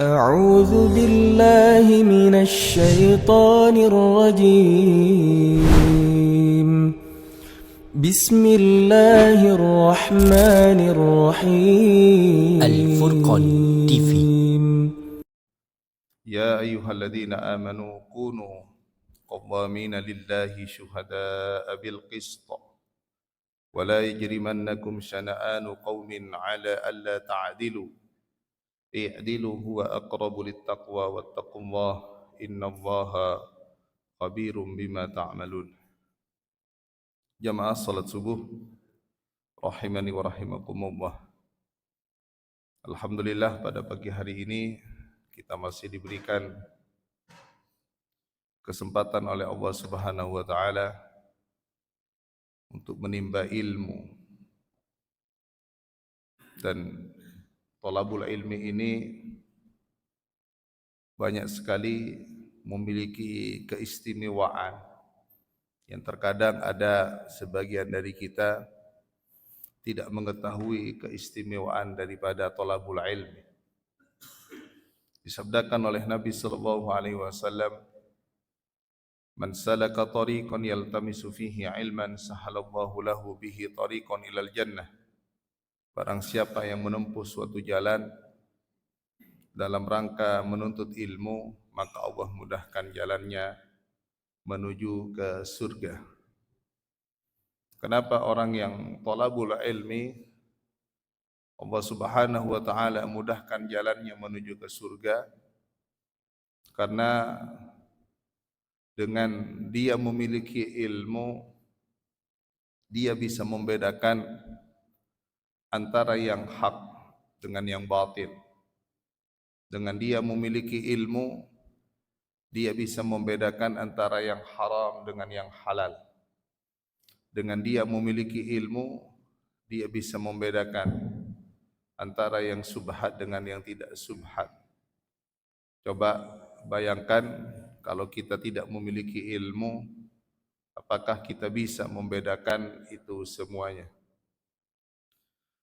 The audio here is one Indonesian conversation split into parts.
أعوذ بالله من الشيطان الرجيم بسم الله الرحمن الرحيم Al-Furqan TV. يا أيها الذين آمنوا كونوا قوامين لله شهداء بالقسط ولا يجرمنكم شنآن قوم على ألا تعدلوا اعدلوا هو أقرب للتقوى واتقوا الله إن الله خبير بما تعملون. Jamaah salat subuh rahimani wa rahimakumullah. Alhamdulillah pada pagi hari ini kita masih diberikan kesempatan oleh Allah Subhanahu wa taala untuk menimba ilmu, dan thalabul ilmi ini banyak sekali memiliki keistimewaan yang terkadang ada sebagian dari kita tidak mengetahui keistimewaan daripada thalabul ilmi. Disabdakan oleh Nabi sallallahu alaihi wasallam, "Man salaka tariqan yaltamisu fihi ilman sahalallahu lahu bihi tariqan ilal jannah." Barang siapa yang menempuh suatu jalan dalam rangka menuntut ilmu, maka Allah mudahkan jalannya menuju ke surga. Kenapa orang yang thalabul ilmi Allah Subhanahu wa taala mudahkan jalannya menuju ke surga? Karena dengan dia memiliki ilmu, dia bisa membedakan antara yang hak dengan yang batil. Dengan dia memiliki ilmu, dia bisa membedakan antara yang haram dengan yang halal. Dengan dia memiliki ilmu, dia bisa membedakan antara yang subhat dengan yang tidak subhat. Coba bayangkan kalau kita tidak memiliki ilmu, apakah kita bisa membedakan itu semuanya?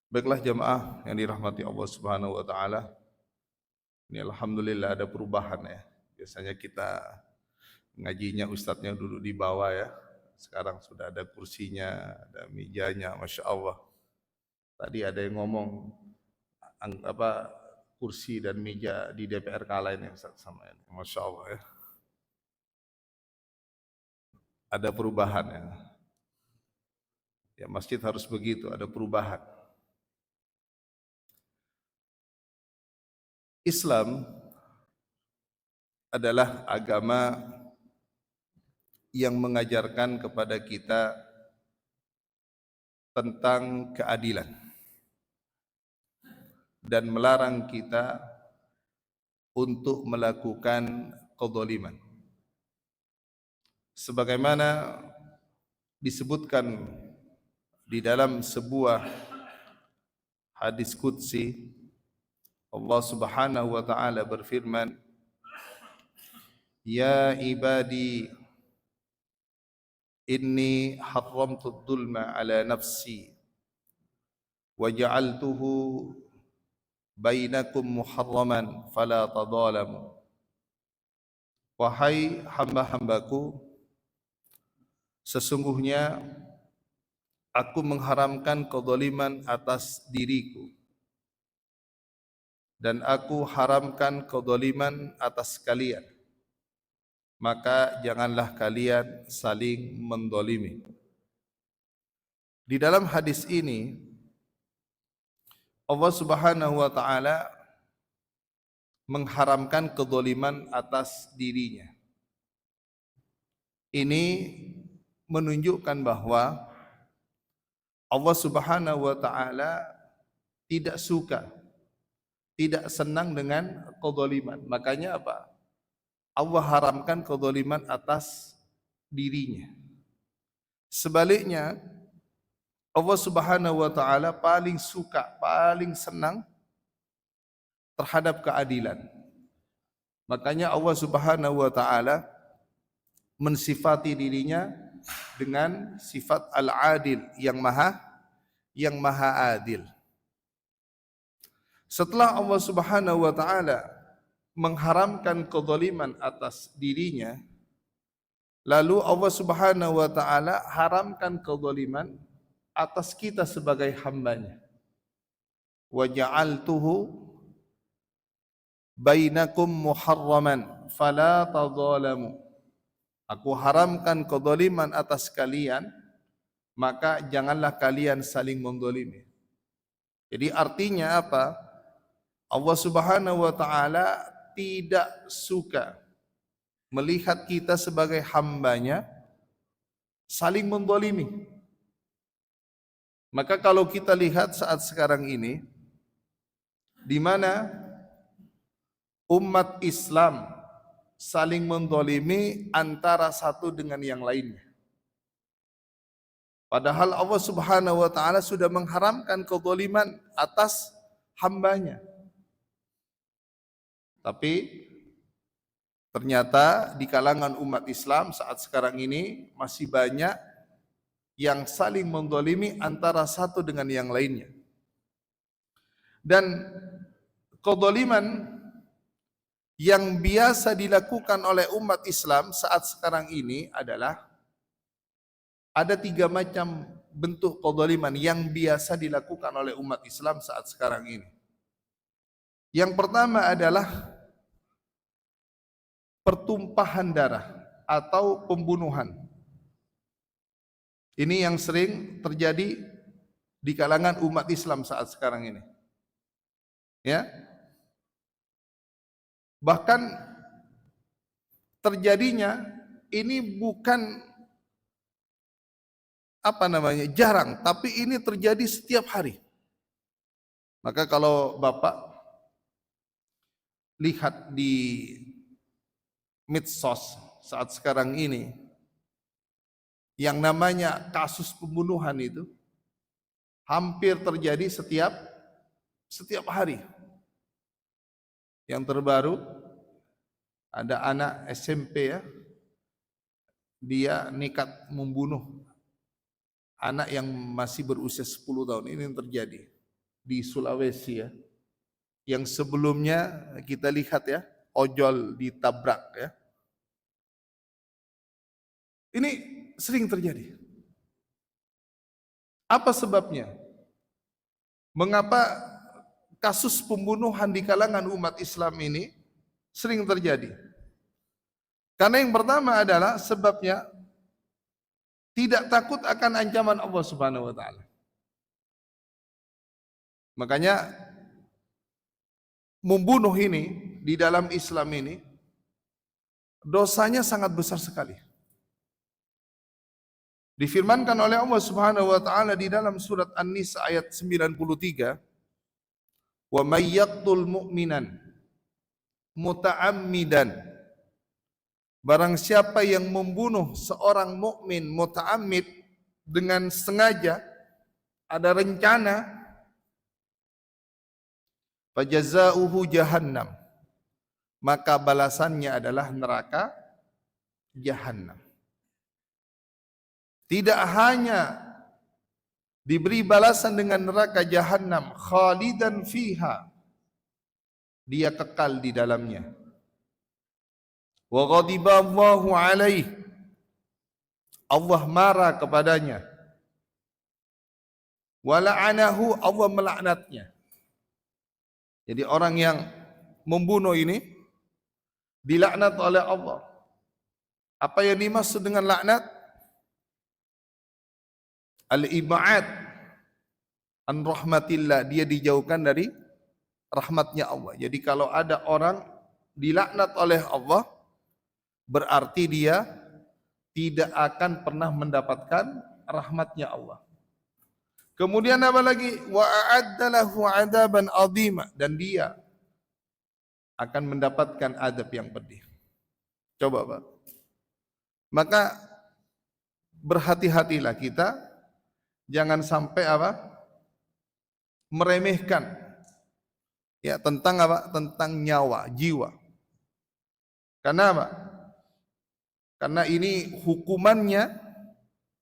Baiklah jamaah yang dirahmati Allah Subhanahu wa taala. Ini alhamdulillah ada perubahan ya. Biasanya kita ngajinya ustadznya duduk di bawah ya. Sekarang sudah ada kursinya, ada mejanya, Masya Allah. Tadi ada yang ngomong kursi dan meja di DPR kala ini sama ini. Masya Allah ya. Ada perubahan ya. Ya masjid harus begitu, ada perubahan. Islam adalah agama yang mengajarkan kepada kita tentang keadilan dan melarang kita untuk melakukan kezaliman. Sebagaimana disebutkan di dalam sebuah hadis qudsi, Allah Subhanahu wa taala berfirman, "Ya ibadi, inni harramtu dzulma ala nafsi wa ja'altuhu bainakum muharraman fala tadzalamu." Wahai hamba-hambaku, sesungguhnya aku mengharamkan kezaliman atas diriku, dan aku haramkan kezaliman atas kalian, maka janganlah kalian saling menzalimi. Di dalam hadis ini Allah Subhanahu wa taala mengharamkan kezaliman atas dirinya. Ini menunjukkan bahwa Allah Subhanahu wa taala tidak suka, tidak senang dengan kezaliman. Makanya apa? Allah haramkan kezaliman atas dirinya. Sebaliknya, Allah Subhanahu wa taala paling suka, paling senang terhadap keadilan. Makanya Allah Subhanahu wa taala mensifati dirinya dengan sifat Al-Adil, yang maha adil. Setelah Allah Subhanahu wa taala mengharamkan kezaliman atas dirinya, lalu Allah Subhanahu wa taala haramkan kezaliman atas kita sebagai hambanya. Wa ja'altuhu bainakum muharraman fala tadzalamu. Aku haramkan kezaliman atas kalian, maka janganlah kalian saling menzalimi. Jadi artinya apa? Allah Subhanahu wa taala tidak suka melihat kita sebagai hambanya saling menzalimi. Maka kalau kita lihat saat sekarang ini, di mana umat Islam saling menzalimi antara satu dengan yang lainnya. Padahal Allah Subhanahu wa taala sudah mengharamkan kezaliman atas hambanya. Tapi ternyata di kalangan umat Islam saat sekarang ini masih banyak yang saling menzalimi antara satu dengan yang lainnya. Dan kezaliman yang biasa dilakukan oleh umat Islam saat sekarang ini adalah ada 3 macam bentuk kezaliman yang biasa dilakukan oleh umat Islam saat sekarang ini. Yang pertama adalah pertumpahan darah atau pembunuhan. Ini yang sering terjadi di kalangan umat Islam saat sekarang ini. Ya. Bahkan terjadinya ini bukan jarang, tapi ini terjadi setiap hari. Maka kalau Bapak lihat di medsos saat sekarang ini, yang namanya kasus pembunuhan itu hampir terjadi setiap hari. Yang terbaru ada anak SMP ya, dia nekat membunuh anak yang masih berusia 10 tahun. Ini yang terjadi di Sulawesi ya. Yang sebelumnya kita lihat ya, ojol ditabrak ya. Ini sering terjadi. Apa sebabnya? Mengapa kasus pembunuhan di kalangan umat Islam ini sering terjadi? Karena yang pertama adalah sebabnya tidak takut akan ancaman Allah Subhanahu wa taala. Makanya membunuh ini di dalam Islam ini dosanya sangat besar sekali. Difirmankan oleh Allah Subhanahu wa taala di dalam surat An-Nisa ayat 93, "Wa may yaqtul mu'minan muta'ammidan." Barang siapa yang membunuh seorang mukmin muta'ammid dengan sengaja, ada rencana, fajazauhu jahannam, maka balasannya adalah neraka jahannam. Tidak hanya diberi balasan dengan neraka jahannam, khalidan fiha, dia kekal di dalamnya. Wa ghadiba Allahu alaih, Allah marah kepadanya. Wa la'anahu, Allah melaknatnya. Jadi orang yang membunuh ini dilaknat oleh Allah. Apa yang dimaksud dengan laknat? Al-ib'ad an rahmatillah, dia dijauhkan dari rahmatnya Allah. Jadi kalau ada orang dilaknat oleh Allah, berarti dia tidak akan pernah mendapatkan rahmatnya Allah. Kemudian apa lagi? Wa a'adda lahu 'adaban 'azima, dan dia akan mendapatkan adab yang pedih. Coba Pak. Maka berhati-hatilah kita, jangan sampai meremehkan ya tentang tentang nyawa, jiwa. Karena apa? Karena ini hukumannya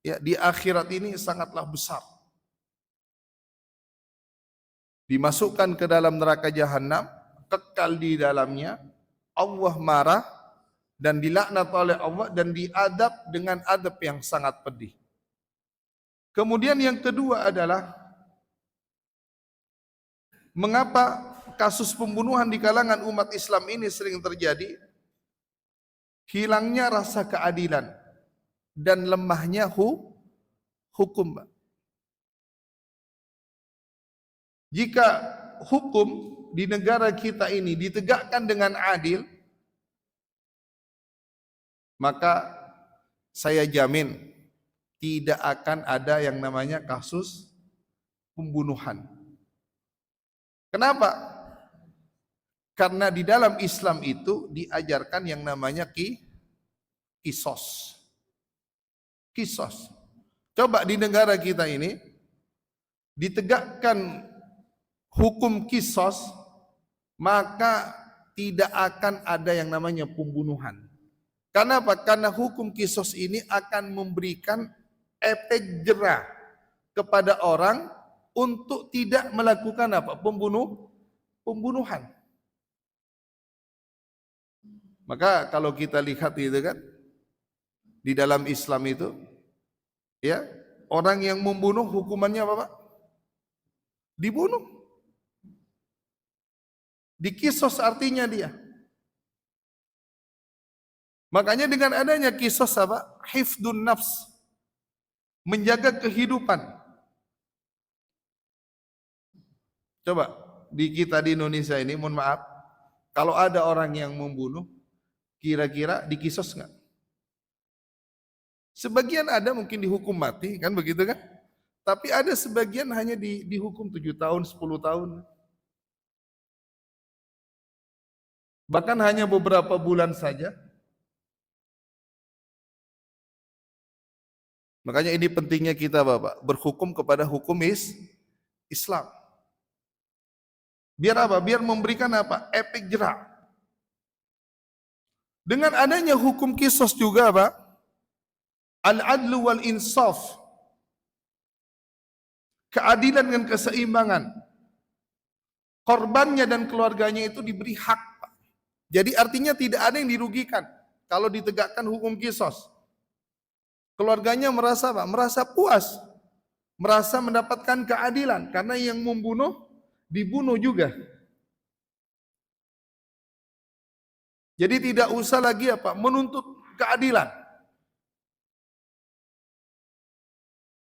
ya di akhirat ini sangatlah besar. Dimasukkan ke dalam neraka jahanam, kekal di dalamnya Allah marah dan dilaknat oleh Allah dan diadab dengan adab yang sangat pedih. Kemudian yang kedua adalah mengapa kasus pembunuhan di kalangan umat Islam ini sering terjadi? Hilangnya rasa keadilan dan lemahnya hukum. Jika hukum di negara kita ini ditegakkan dengan adil, maka saya jamin tidak akan ada yang namanya kasus pembunuhan. Kenapa? Karena di dalam Islam itu diajarkan yang namanya kisos. Kisos. Coba di negara kita ini ditegakkan hukum kisos, maka tidak akan ada yang namanya pembunuhan. Kenapa? Karena hukum kisos ini akan memberikan efek jera kepada orang untuk tidak melakukan pembunuhan. Maka kalau kita lihat itu kan di dalam Islam itu, ya, orang yang membunuh hukumannya apa, Pak? Dibunuh. Dikisos artinya dia. Makanya dengan adanya kisos apa? Hifdun nafs. Menjaga kehidupan. Coba di kita di Indonesia ini, mohon maaf, kalau ada orang yang membunuh, kira-kira dikisos nggak? Sebagian ada mungkin dihukum mati, kan begitu kan? Tapi ada sebagian hanya dihukum 7 tahun, 10 tahun. Bahkan hanya beberapa bulan saja. Makanya ini pentingnya kita Bapak, berhukum kepada hukum Islam. Biar apa? Biar memberikan apa? Efek jera. Dengan adanya hukum kisos juga Pak, al-adlu wal insaf, keadilan dan keseimbangan, korbannya dan keluarganya itu diberi hak Pak. Jadi artinya tidak ada yang dirugikan kalau ditegakkan hukum kisos. Keluarganya merasa apa? Merasa puas, merasa mendapatkan keadilan karena yang membunuh dibunuh juga. Jadi tidak usah lagi apa? Menuntut keadilan.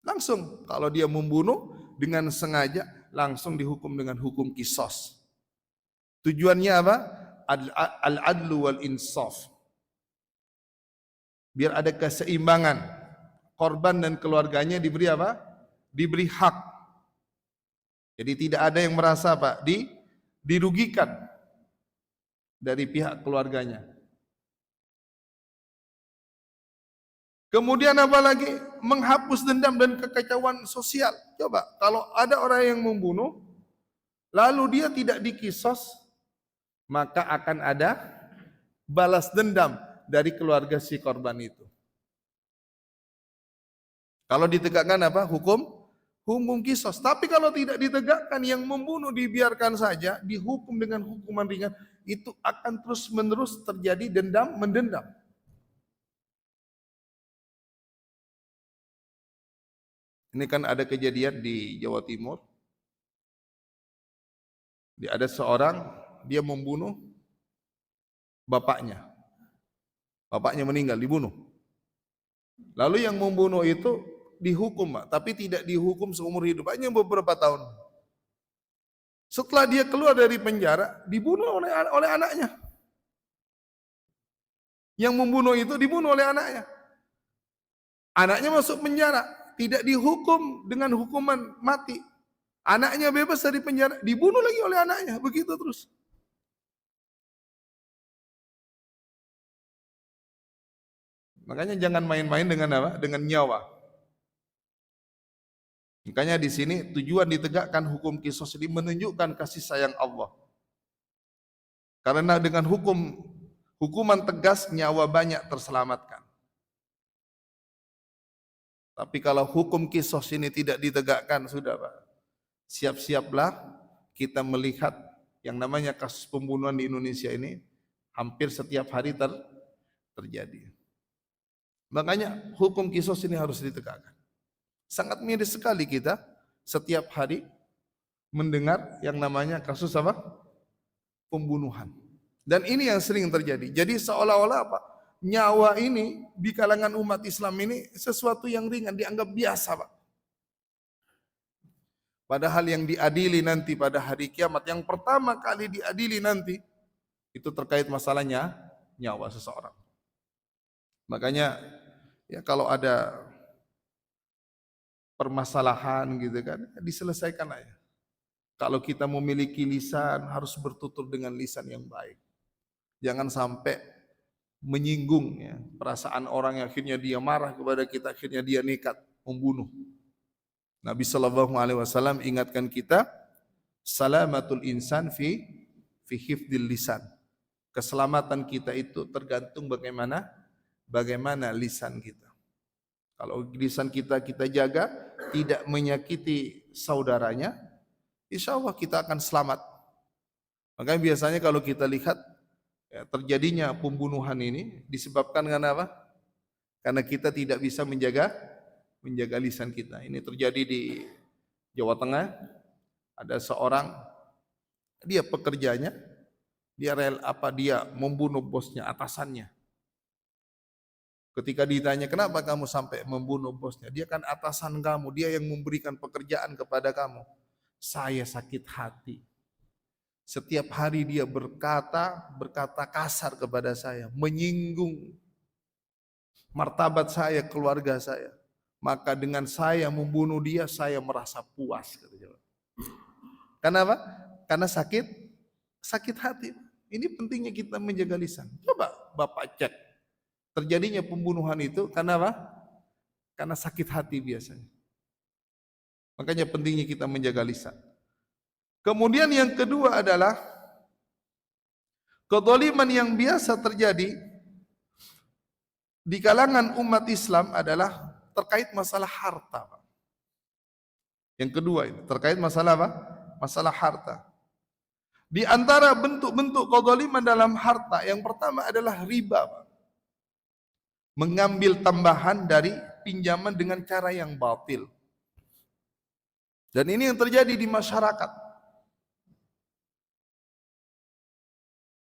Langsung kalau dia membunuh dengan sengaja langsung dihukum dengan hukum kisos. Tujuannya apa? Al-adlu wal insaf. Biar ada keseimbangan. Korban dan keluarganya diberi apa? Diberi hak. Jadi tidak ada yang merasa apa? Dirugikan dari pihak keluarganya. Kemudian apa lagi? Menghapus dendam dan kekacauan sosial. Coba, kalau ada orang yang membunuh, lalu dia tidak dikisos, maka akan ada balas dendam dari keluarga si korban itu. Kalau ditegakkan apa? Hukum kisos. Tapi kalau tidak ditegakkan, yang membunuh dibiarkan saja, dihukum dengan hukuman ringan, itu akan terus-menerus terjadi mendendam. Ini kan ada kejadian di Jawa Timur. Ada seorang, dia membunuh bapaknya. Bapaknya meninggal, dibunuh. Lalu yang membunuh itu dihukum, tapi tidak dihukum seumur hidup, hanya beberapa tahun. Setelah dia keluar dari penjara, dibunuh oleh anaknya. Yang membunuh itu dibunuh oleh anaknya. Anaknya masuk penjara, tidak dihukum dengan hukuman mati. Anaknya bebas dari penjara, dibunuh lagi oleh anaknya, begitu terus. Makanya jangan main-main dengan apa? Dengan nyawa. Makanya di sini tujuan ditegakkan hukum kisos ini menunjukkan kasih sayang Allah. Karena dengan hukuman tegas nyawa banyak terselamatkan. Tapi kalau hukum kisos ini tidak ditegakkan, sudah Pak, siap-siaplah kita melihat yang namanya kasus pembunuhan di Indonesia ini Hampir setiap hari terjadi. Makanya hukum kisos ini harus ditegakkan. Sangat miris sekali kita setiap hari mendengar yang namanya kasus apa? Pembunuhan. Dan ini yang sering terjadi. Jadi seolah-olah apa? Nyawa ini di kalangan umat Islam ini sesuatu yang ringan, dianggap biasa, Pak. Padahal yang diadili nanti pada hari kiamat, yang pertama kali diadili nanti, itu terkait masalahnya nyawa seseorang. Makanya ya kalau ada permasalahan gitu kan, diselesaikan aja. Kalau kita memiliki lisan, harus bertutur dengan lisan yang baik. Jangan sampai menyinggung ya, perasaan orang yang akhirnya dia marah kepada kita, akhirnya dia nekat membunuh. Nabi sallallahu alaihi wasallam ingatkan kita, salamatul insan fi hifdzil lisan. Keselamatan kita itu tergantung bagaimana lisan kita. Kalau lisan kita jaga, tidak menyakiti saudaranya, insya Allah kita akan selamat. Makanya biasanya kalau kita lihat ya, terjadinya pembunuhan ini disebabkan karena apa? Karena kita tidak bisa menjaga lisan kita. Ini terjadi di Jawa Tengah. Ada seorang, dia pekerjanya, dia membunuh bosnya, atasannya. Ketika ditanya, kenapa kamu sampai membunuh bosnya? Dia kan atasan kamu, dia yang memberikan pekerjaan kepada kamu. Saya sakit hati. Setiap hari dia berkata kasar kepada saya, menyinggung martabat saya, keluarga saya. Maka dengan saya membunuh dia, saya merasa puas. Kenapa? Karena sakit hati. Ini pentingnya kita menjaga lisan. Coba Bapak cek. Terjadinya pembunuhan itu karena apa? Karena sakit hati biasanya. Makanya pentingnya kita menjaga lisan. Kemudian yang kedua adalah kedzaliman yang biasa terjadi di kalangan umat Islam adalah terkait masalah harta. Yang kedua ini terkait masalah apa? Masalah harta. Di antara bentuk-bentuk kedzaliman dalam harta, yang pertama adalah riba, Pak. Mengambil tambahan dari pinjaman dengan cara yang batil. Dan ini yang terjadi di masyarakat.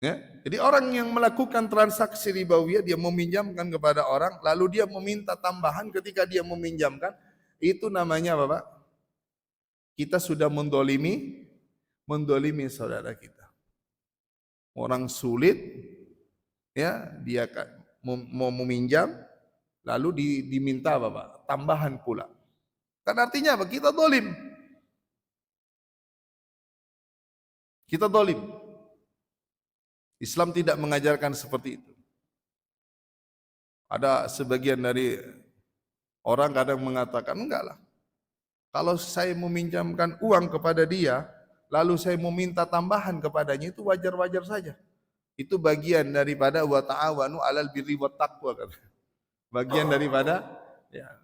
Ya, jadi orang yang melakukan transaksi ribawiyah, dia meminjamkan kepada orang, lalu dia meminta tambahan ketika dia meminjamkan, itu namanya apa, Pak? Kita sudah mendolimi saudara kita. Orang sulit, ya dia mau meminjam, lalu diminta apa, Pak? Tambahan pula. Kan artinya apa? Kita dolim. Kita dolim. Islam tidak mengajarkan seperti itu. Ada sebagian dari orang kadang mengatakan, enggak lah. Kalau saya meminjamkan uang kepada dia, lalu saya meminta tambahan kepadanya, itu wajar-wajar saja. Itu bagian daripada wa ta'awanu 'alal birri wat taqwa. Bagian daripada ya,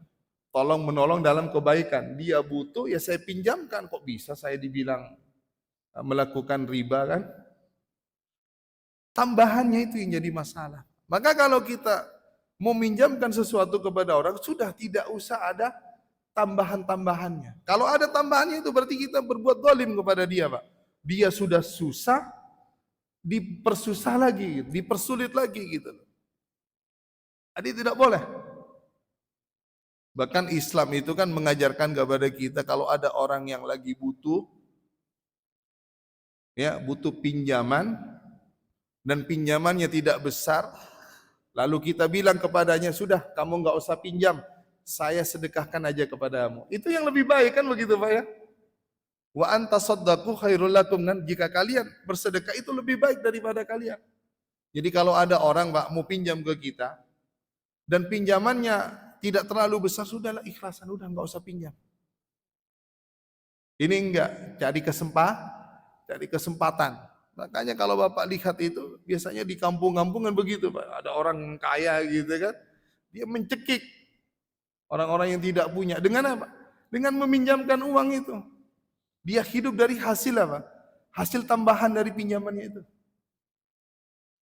tolong menolong dalam kebaikan. Dia butuh, ya saya pinjamkan. Kok bisa saya dibilang melakukan riba kan? Tambahannya itu yang jadi masalah. Maka kalau kita meminjamkan sesuatu kepada orang, sudah tidak usah ada tambahan-tambahannya. Kalau ada tambahannya itu berarti kita berbuat zalim kepada dia, Pak. Dia sudah susah, dipersusah lagi, dipersulit lagi gitu. Jadi tidak boleh. Bahkan Islam itu kan mengajarkan kepada kita kalau ada orang yang lagi butuh, ya butuh pinjaman, dan pinjamannya tidak besar, lalu kita bilang kepadanya, sudah kamu nggak usah pinjam, saya sedekahkan aja kepadamu. Itu yang lebih baik kan begitu, Pak ya? Wa anta saddaqu khairul lakum, dan jika kalian bersedekah itu lebih baik daripada kalian. Jadi kalau ada orang, Pak, mau pinjam ke kita dan pinjamannya tidak terlalu besar, sudahlah ikhlasan, udah nggak usah pinjam. Ini enggak, cari kesempatan. Makanya kalau Bapak lihat itu, biasanya di kampung-kampung kan begitu, Pak. Ada orang kaya gitu kan, dia mencekik orang-orang yang tidak punya. Dengan apa? Dengan meminjamkan uang itu. Dia hidup dari hasil apa? Hasil tambahan dari pinjamannya itu.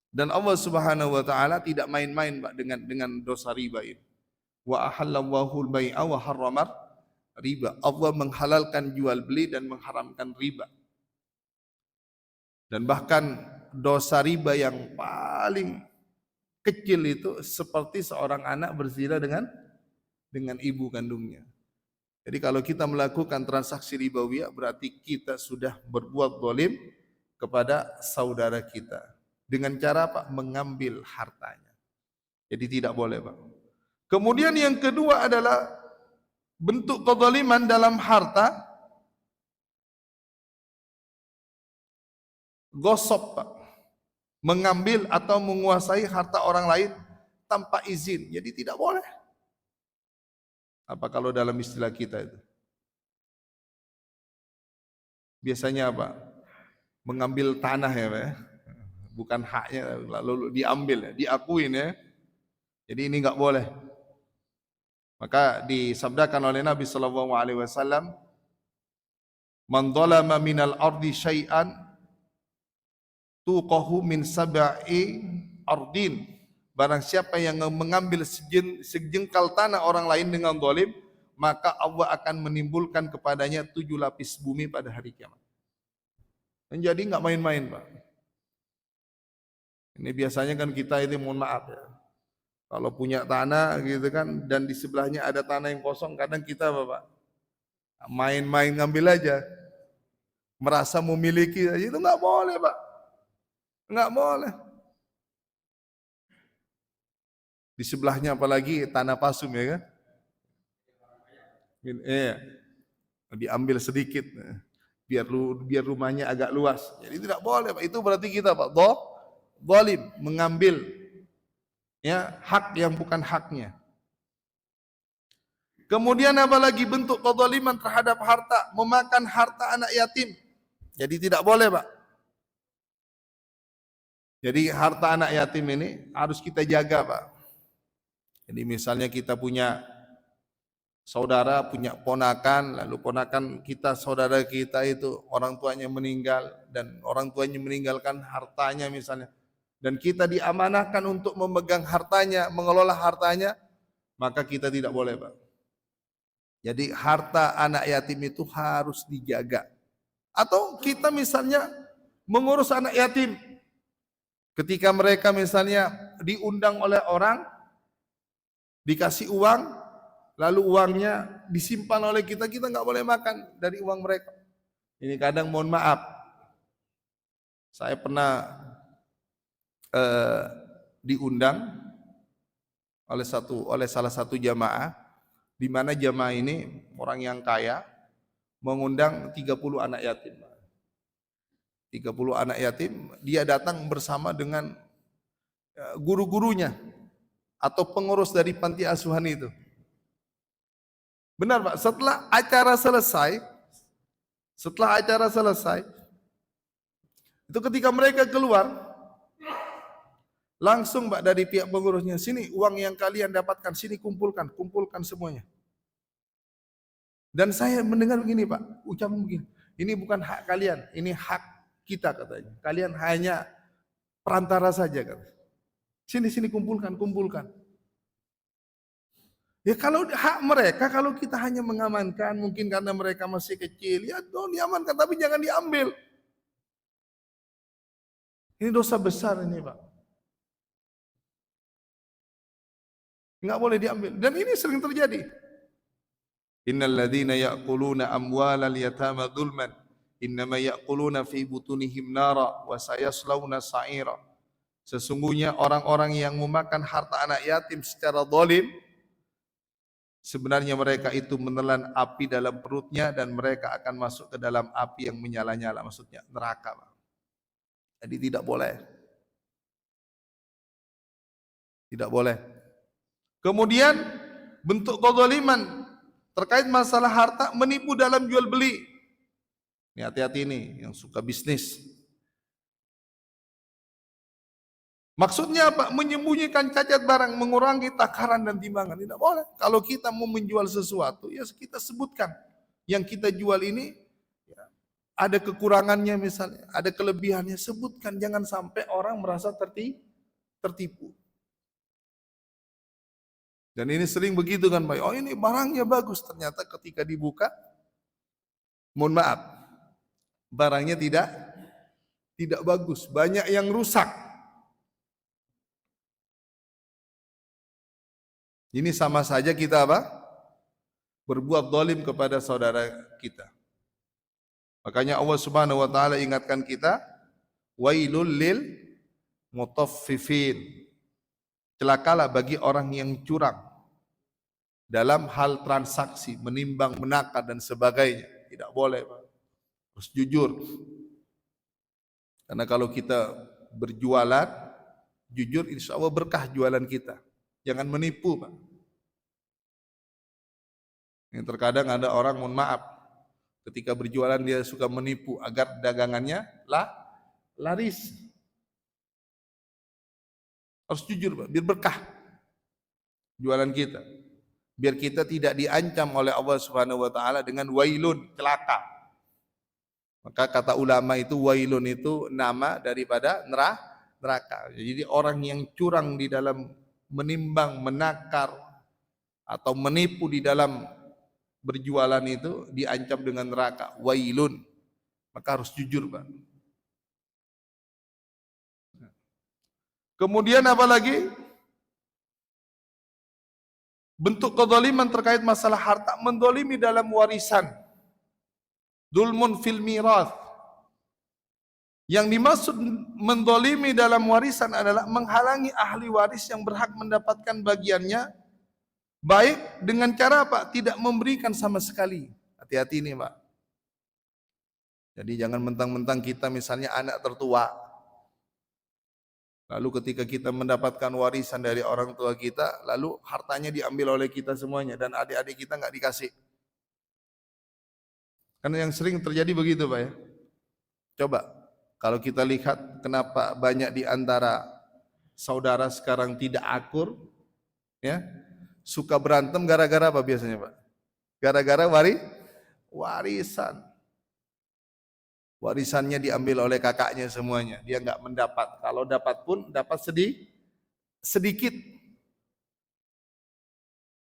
Dan Allah Subhanahu wa taala tidak main-main Pak dengan dosa riba ini. Wa ahallallahu al-bai'a wa harramar riba. Allah menghalalkan jual beli dan mengharamkan riba. Dan bahkan dosa riba yang paling kecil itu seperti seorang anak berzina dengan ibu kandungnya. Jadi kalau kita melakukan transaksi ribawiyah berarti kita sudah berbuat zalim kepada saudara kita. Dengan cara apa? Mengambil hartanya. Jadi tidak boleh, Pak. Kemudian yang kedua adalah bentuk kezaliman dalam harta, gosop, Pak. Mengambil atau menguasai harta orang lain tanpa izin. Jadi tidak boleh. Apa kalau dalam istilah kita itu? Biasanya apa? Mengambil tanah ya, Pak. Bukan haknya, lalu diambil, diakuin ya. Jadi ini enggak boleh. Maka disabdakan oleh Nabi sallallahu alaihi wasallam, "Man dzalama minal ardi syai'an tuqahu min sab'i ardin." Barang siapa yang mengambil sejengkal tanah orang lain dengan zalim, maka Allah akan menimbulkan kepadanya 7 lapis bumi pada hari kiamat. Dan jadi enggak main-main, Pak. Ini biasanya kan kita ini mohon maaf ya. Kalau punya tanah gitu kan dan di sebelahnya ada tanah yang kosong, kadang kita Bapak main-main ngambil aja. Merasa memiliki itu enggak boleh, Pak. Enggak boleh. Di sebelahnya apalagi tanah pasum ya kan? Diambil sedikit biar rumahnya agak luas. Jadi tidak boleh, Pak. Itu berarti kita Pak zalim, mengambil ya hak yang bukan haknya. Kemudian apalagi bentuk kezaliman terhadap harta, memakan harta anak yatim. Jadi tidak boleh, Pak. Jadi harta anak yatim ini harus kita jaga, Pak. Jadi misalnya kita punya saudara, punya ponakan, lalu ponakan kita, saudara kita itu orang tuanya meninggal dan orang tuanya meninggalkan hartanya misalnya. Dan kita diamanahkan untuk memegang hartanya, mengelola hartanya, maka kita tidak boleh, Pak. Jadi harta anak yatim itu harus dijaga. Atau kita misalnya mengurus anak yatim. Ketika mereka misalnya diundang oleh orang, dikasih uang, lalu uangnya disimpan oleh kita, kita nggak boleh makan dari uang mereka. Ini kadang mohon maaf, saya pernah diundang oleh salah satu jamaah, di mana jamaah ini orang yang kaya mengundang 30 anak yatim. 30 anak yatim, dia datang bersama dengan guru-gurunya atau pengurus dari panti asuhan itu. Benar, Pak, setelah acara selesai, itu ketika mereka keluar, langsung Pak dari pihak pengurusnya, sini uang yang kalian dapatkan, sini kumpulkan semuanya. Dan saya mendengar begini Pak, ucapan begini, ini bukan hak kalian, ini hak kita katanya. Kalian hanya perantara saja katanya. Sini kumpulkan. Ya kalau hak mereka, kalau kita hanya mengamankan, mungkin karena mereka masih kecil, ya diamankan, tapi jangan diambil. Ini dosa besar ini Pak. Enggak boleh diambil. Dan ini sering terjadi. Innal ladzina ya'kuluna amwalal yatama dzulman innama ya'kuluna fi butunihim nara wa sayaslawna sa'ira. Sesungguhnya orang-orang yang memakan harta anak yatim secara zalim, sebenarnya mereka itu menelan api dalam perutnya dan mereka akan masuk ke dalam api yang menyala-nyala, maksudnya neraka. Jadi tidak boleh. Tidak boleh. Kemudian bentuk kezaliman terkait masalah harta, menipu dalam jual beli. Ini hati-hati nih yang suka bisnis. Maksudnya apa? Menyembunyikan cacat barang, mengurangi takaran dan timbangan. Tidak boleh. Kalau kita mau menjual sesuatu, ya kita sebutkan yang kita jual ini ya, ada kekurangannya misalnya, ada kelebihannya, sebutkan, jangan sampai orang merasa tertipu. Dan ini sering begitu kan Pak, oh ini barangnya bagus, ternyata ketika dibuka, mohon maaf, barangnya tidak bagus, banyak yang rusak. Ini sama saja kita apa? Berbuat zalim kepada saudara kita. Makanya Allah Subhanahu wa taala ingatkan kita, wailul lil mutaffifin. Celakalah bagi orang yang curang dalam hal transaksi, menimbang, menakar dan sebagainya. Tidak boleh, Pak. Harus jujur. Karena kalau kita berjualan, jujur, insya Allah berkah jualan kita. Jangan menipu, Pak. Yang terkadang ada orang, mohon maaf, ketika berjualan dia suka menipu agar dagangannya laris. Harus jujur, Pak, biar berkah jualan kita. Biar kita tidak diancam oleh Allah Subhanahu wa taala dengan wailun, celaka. Maka kata ulama itu wailun itu nama daripada neraka. Jadi orang yang curang di dalam menimbang, menakar atau menipu di dalam berjualan itu diancam dengan neraka, wailun. Maka harus jujur, Pak. Kemudian apa lagi? Bentuk kezaliman terkait masalah harta, mendolimi dalam warisan. Dulmun fil mirath. Yang dimaksud mendolimi dalam warisan adalah menghalangi ahli waris yang berhak mendapatkan bagiannya, baik dengan cara apa? Tidak memberikan sama sekali. Hati-hati ini, Pak. Jadi jangan mentang-mentang kita misalnya anak tertua, lalu ketika kita mendapatkan warisan dari orang tua kita, lalu hartanya diambil oleh kita semuanya dan adik-adik kita nggak dikasih. Karena yang sering terjadi begitu, Pak ya. Coba kalau kita lihat kenapa banyak di antara saudara sekarang tidak akur, ya, suka berantem gara-gara apa biasanya, Pak? Gara-gara warisan. Warisannya diambil oleh kakaknya semuanya, dia nggak mendapat. Kalau dapat pun dapat sedikit.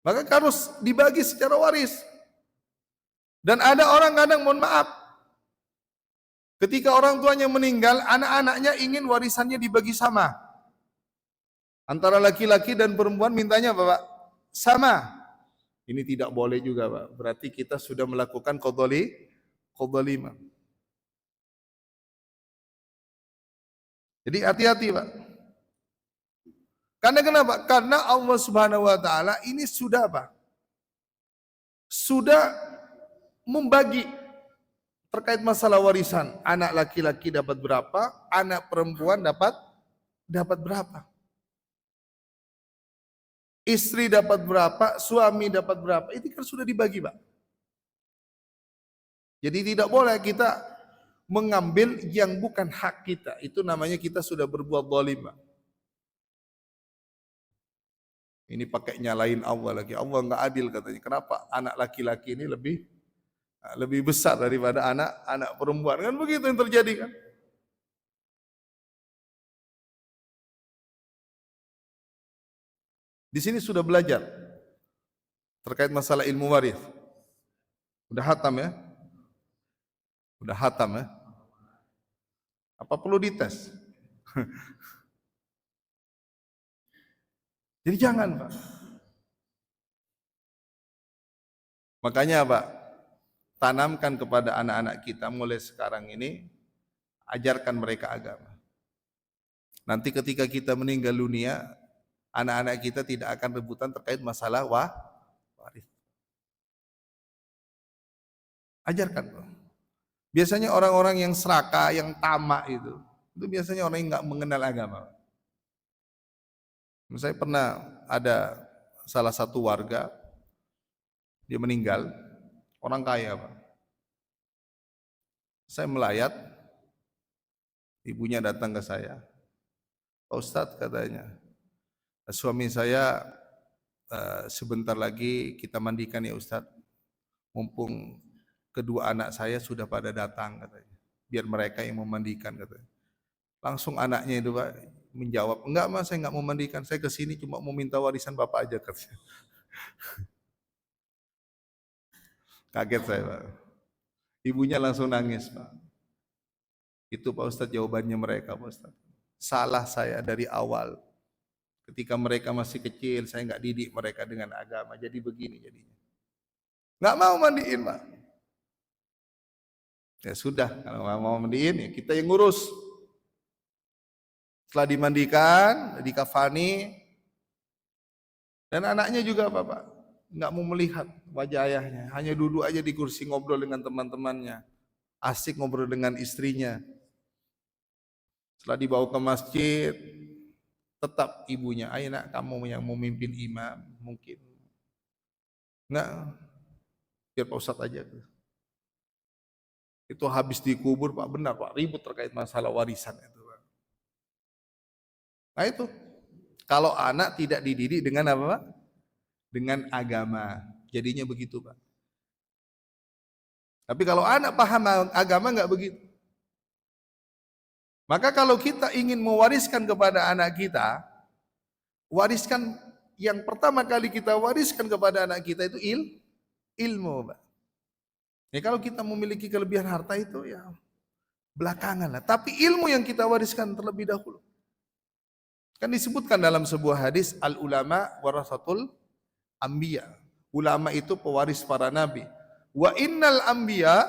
Maka harus dibagi secara waris. Dan ada orang kadang, mohon maaf, ketika orang tuanya meninggal, anak-anaknya ingin warisannya dibagi sama. Antara laki-laki dan perempuan mintanya apa, Pak? Sama. Ini tidak boleh juga, Pak. Berarti kita sudah melakukan qadzalimah. Jadi hati-hati, Pak. Karena kenapa? Karena Allah Subhanahu wa taala ini sudah apa? Sudah membagi terkait masalah warisan. Anak laki-laki dapat berapa, anak perempuan dapat berapa. Istri dapat berapa, suami dapat berapa. Itu kan sudah dibagi, Pak. Jadi tidak boleh kita mengambil yang bukan hak kita. Itu namanya kita sudah berbuat zalim. Ini pakai nyalain Allah lagi. Allah nggak adil katanya. Kenapa anak laki-laki ini lebih besar daripada anak perempuan? Kan begitu yang terjadi kan? Di sini sudah belajar terkait masalah ilmu waris. Udah hatam ya? Udah hatam ya? Apa perlu dites? Jadi jangan, Pak. Makanya, Pak, tanamkan kepada anak-anak kita mulai sekarang ini, ajarkan mereka agama. Nanti ketika kita meninggal dunia, anak-anak kita tidak akan rebutan terkait masalah waris. Ajarkan, Pak. Biasanya orang-orang yang serakah, yang tamak itu biasanya orang yang nggak mengenal agama. Saya pernah ada salah satu warga, dia meninggal, orang kaya, Pak. Saya melayat, ibunya datang ke saya, Pak Ustadz katanya, suami saya sebentar lagi kita mandikan ya Ustadz, mumpung kedua anak saya sudah pada datang katanya. Biar mereka yang memandikan katanya. Langsung anaknya itu Pak menjawab, enggak mas, saya enggak mau mandikan, saya kesini cuma mau minta warisan bapak aja katanya. Kaget saya Pak. Ibunya langsung nangis Pak. Itu Pak Ustadz jawabannya mereka Pak Ustadz. Salah saya dari awal. Ketika mereka masih kecil, saya enggak didik mereka dengan agama. Jadi begini jadinya. Enggak mau mandiin Pak. Ya sudah, kalau enggak mau mandiin ya kita yang ngurus. Setelah dimandikan, dikafani, dan anaknya juga Bapak nggak mau melihat wajah ayahnya, hanya duduk aja di kursi ngobrol dengan teman-temannya, asik ngobrol dengan istrinya. Setelah dibawa ke masjid, tetap ibunya, ayo nak kamu yang mau mimpin imam, mungkin nggak, biar Pak Ustadz aja. Itu habis dikubur Pak, benar Pak, ribut terkait masalah warisan itu. Nah itu, kalau anak tidak dididik dengan apa Pak? Dengan agama, jadinya begitu Pak. Tapi kalau anak paham agama nggak begitu. Maka kalau kita ingin mewariskan kepada anak kita, wariskan yang pertama kali kita wariskan kepada anak kita itu ilmu Pak. Ya kalau kita memiliki kelebihan harta itu ya belakangan lah. Tapi ilmu yang kita wariskan terlebih dahulu. Kan disebutkan dalam sebuah hadis, al ulama warasatul anbiya. Ulama itu pewaris para nabi. Wa innal anbiya,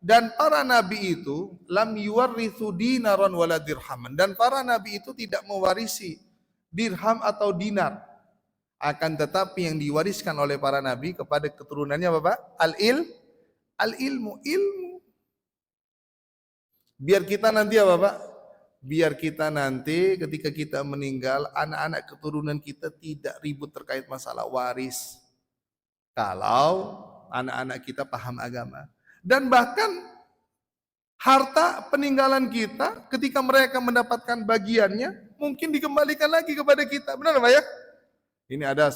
dan para nabi itu lam yuwarrithu dinaran wala dirhaman. Dan para nabi itu tidak mewarisi dirham atau dinar. Akan tetapi yang diwariskan oleh para nabi kepada keturunannya Bapak, al-ilmu, ilmu. Biar kita nanti apa Pak? Biar kita nanti ketika kita meninggal, anak-anak keturunan kita tidak ribut terkait masalah waris. Kalau anak-anak kita paham agama. Dan bahkan harta peninggalan kita ketika mereka mendapatkan bagiannya, mungkin dikembalikan lagi kepada kita. Benar Pak ya? Ini ada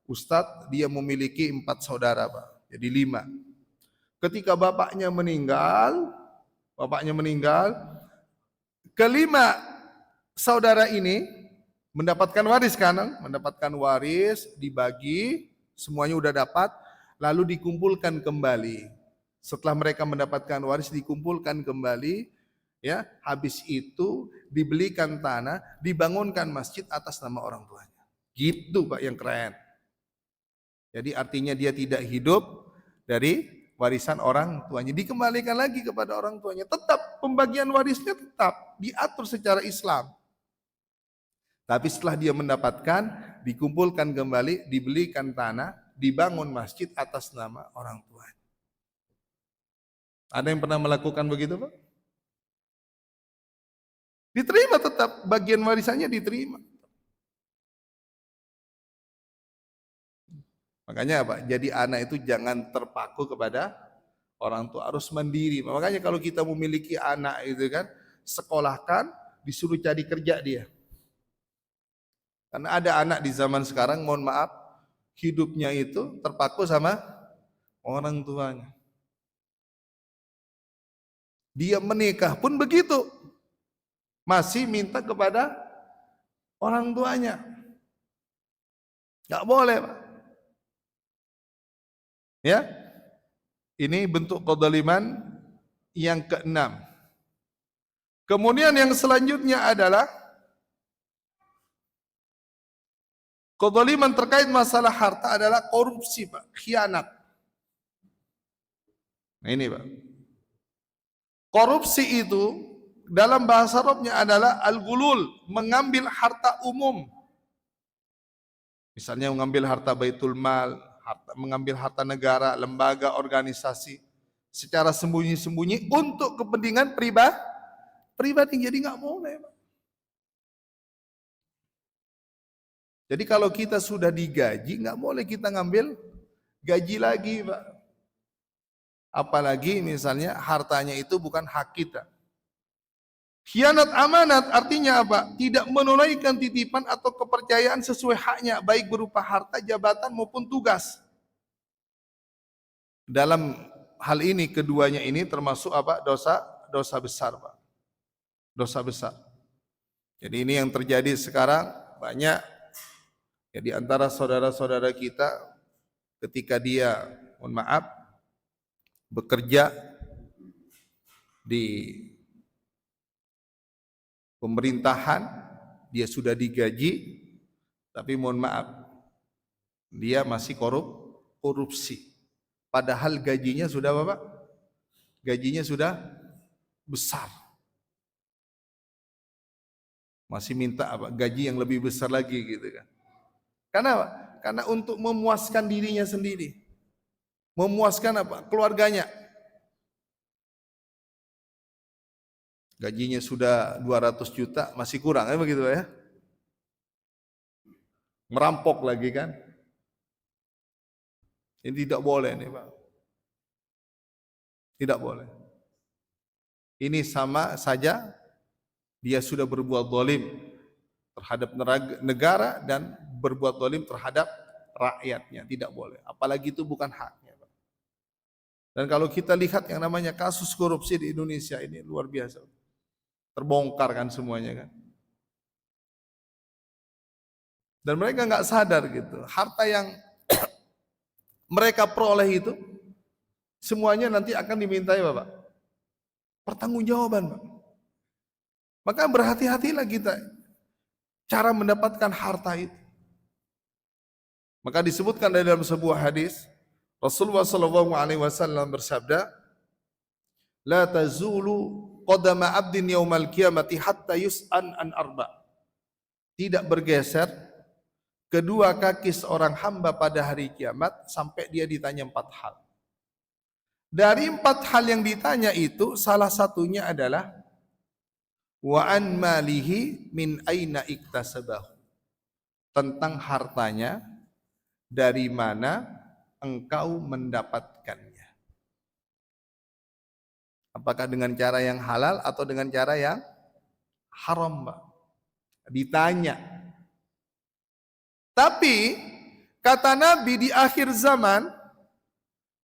ustadz, dia memiliki 4 saudara Pak. Jadi 5. Ketika bapaknya meninggal, kelima saudara ini mendapatkan waris kan? Mendapatkan waris, dibagi, semuanya udah dapat, lalu dikumpulkan kembali. Setelah mereka mendapatkan waris dikumpulkan kembali, ya, habis itu dibelikan tanah, dibangunkan masjid atas nama orang tuanya. Gitu Pak yang keren. Jadi artinya dia tidak hidup dari warisan orang tuanya, dikembalikan lagi kepada orang tuanya. Tetap pembagian warisnya tetap diatur secara Islam. Tapi setelah dia mendapatkan, dikumpulkan kembali, dibelikan tanah, dibangun masjid atas nama orang tuanya. Ada yang pernah melakukan begitu Pak? Diterima tetap, bagian warisannya diterima. Makanya apa? Jadi anak itu jangan terpaku kepada orang tua, harus mandiri. Makanya kalau kita memiliki anak itu kan, sekolahkan, disuruh cari kerja dia. Karena ada anak di zaman sekarang, mohon maaf, hidupnya itu terpaku sama orang tuanya. Dia menikah pun begitu, masih minta kepada orang tuanya. Gak boleh Pak. Ya, ini bentuk kezaliman yang ke-6. Kemudian yang selanjutnya adalah kezaliman terkait masalah harta adalah korupsi Pak, khianat. Nah ini Pak, korupsi itu dalam bahasa Arabnya adalah al-ghulul, mengambil harta umum. Misalnya mengambil harta baitul mal, mengambil harta negara, lembaga, organisasi secara sembunyi-sembunyi untuk kepentingan pribadi. Jadi nggak boleh Pak. Jadi kalau kita sudah digaji, nggak boleh kita ngambil gaji lagi Pak. Apalagi misalnya hartanya itu bukan hak kita. Khianat amanat artinya apa? Tidak menunaikan titipan atau kepercayaan sesuai haknya, baik berupa harta, jabatan maupun tugas. dalam hal ini keduanya ini termasuk apa? Dosa besar, Pak. Dosa besar. Jadi ini yang terjadi sekarang banyak ya di antara saudara-saudara kita ketika dia, mohon maaf, bekerja di pemerintahan, dia sudah digaji, tapi mohon maaf, dia masih korupsi. Padahal gajinya sudah apa, Pak? Gajinya sudah besar. Masih minta apa? Gaji yang lebih besar lagi gitu kan. Karena apa? Karena untuk memuaskan dirinya sendiri. Memuaskan apa? Keluarganya. Gajinya sudah 200 juta, masih kurang ya begitu ya. Merampok lagi kan. Ini tidak boleh nih, Pak. Tidak boleh. Ini sama saja dia sudah berbuat zalim terhadap negara dan berbuat zalim terhadap rakyatnya. Tidak boleh. Apalagi itu bukan haknya, Pak. Dan kalau kita lihat yang namanya kasus korupsi di Indonesia ini luar biasa. Terbongkar kan semuanya kan. Dan mereka nggak sadar gitu. Harta yang mereka peroleh itu semuanya nanti akan dimintai Bapak pertanggungjawaban, Pak. Maka berhati-hatilah kita cara mendapatkan harta itu. Maka disebutkan dalam sebuah hadis Rasulullah SAW bersabda, "La tazulu qadama 'abdin yaumal qiyamati hatta yus'an an arba." Tidak bergeser kedua kaki seorang hamba pada hari kiamat sampai dia ditanya 4 hal. Dari 4 hal yang ditanya itu salah satunya adalah wa an malihi min aina iktasabahu. Tentang hartanya dari mana engkau mendapatkannya. Apakah dengan cara yang halal atau dengan cara yang haram, Pak? Ditanya. Tapi kata Nabi di akhir zaman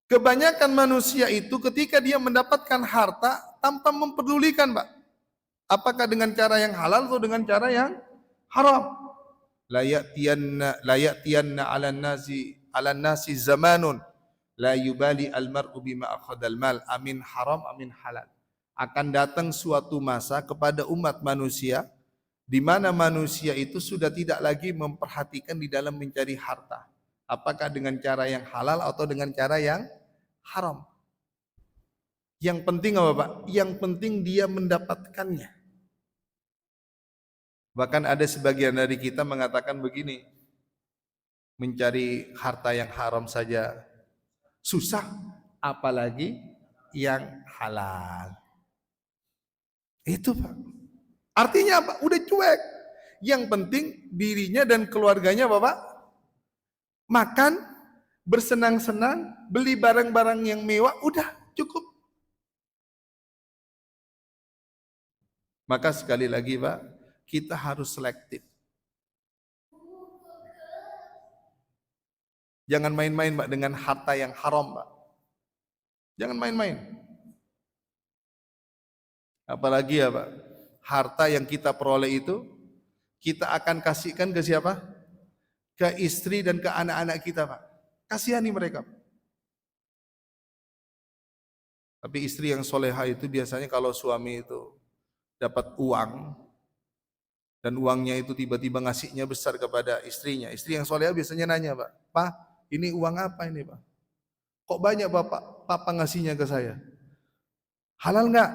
kebanyakan manusia itu ketika dia mendapatkan harta tanpa memperdulikan, Pak, apakah dengan cara yang halal atau dengan cara yang haram. La ya'tiyanna 'alan nasi zamanun la yubali al-mar'u bima akhadal mal amin haram amin halal. Akan datang suatu masa kepada umat manusia di mana manusia itu sudah tidak lagi memperhatikan di dalam mencari harta. Apakah dengan cara yang halal atau dengan cara yang haram. Yang penting apa, Pak? Yang penting dia mendapatkannya. Bahkan ada sebagian dari kita mengatakan begini, mencari harta yang haram saja susah, apalagi yang halal. Itu, Pak. Artinya apa? Udah cuek. Yang penting dirinya dan keluarganya, Bapak, makan, bersenang-senang, beli barang-barang yang mewah, udah cukup. Maka sekali lagi, Pak, kita harus selektif. Jangan main-main, Pak, dengan harta yang haram, Pak. Jangan main-main. Apalagi ya, Pak, harta yang kita peroleh itu kita akan kasihkan ke siapa? Ke istri dan ke anak-anak kita, Pak. Kasihani mereka. Tapi istri yang soleha itu biasanya kalau suami itu dapat uang dan uangnya itu tiba-tiba ngasihnya besar kepada istrinya. Istri yang soleha biasanya nanya, Pak, "Pak, ini uang apa ini, Pak? Kok banyak Papa ngasihnya ke saya? Halal enggak?"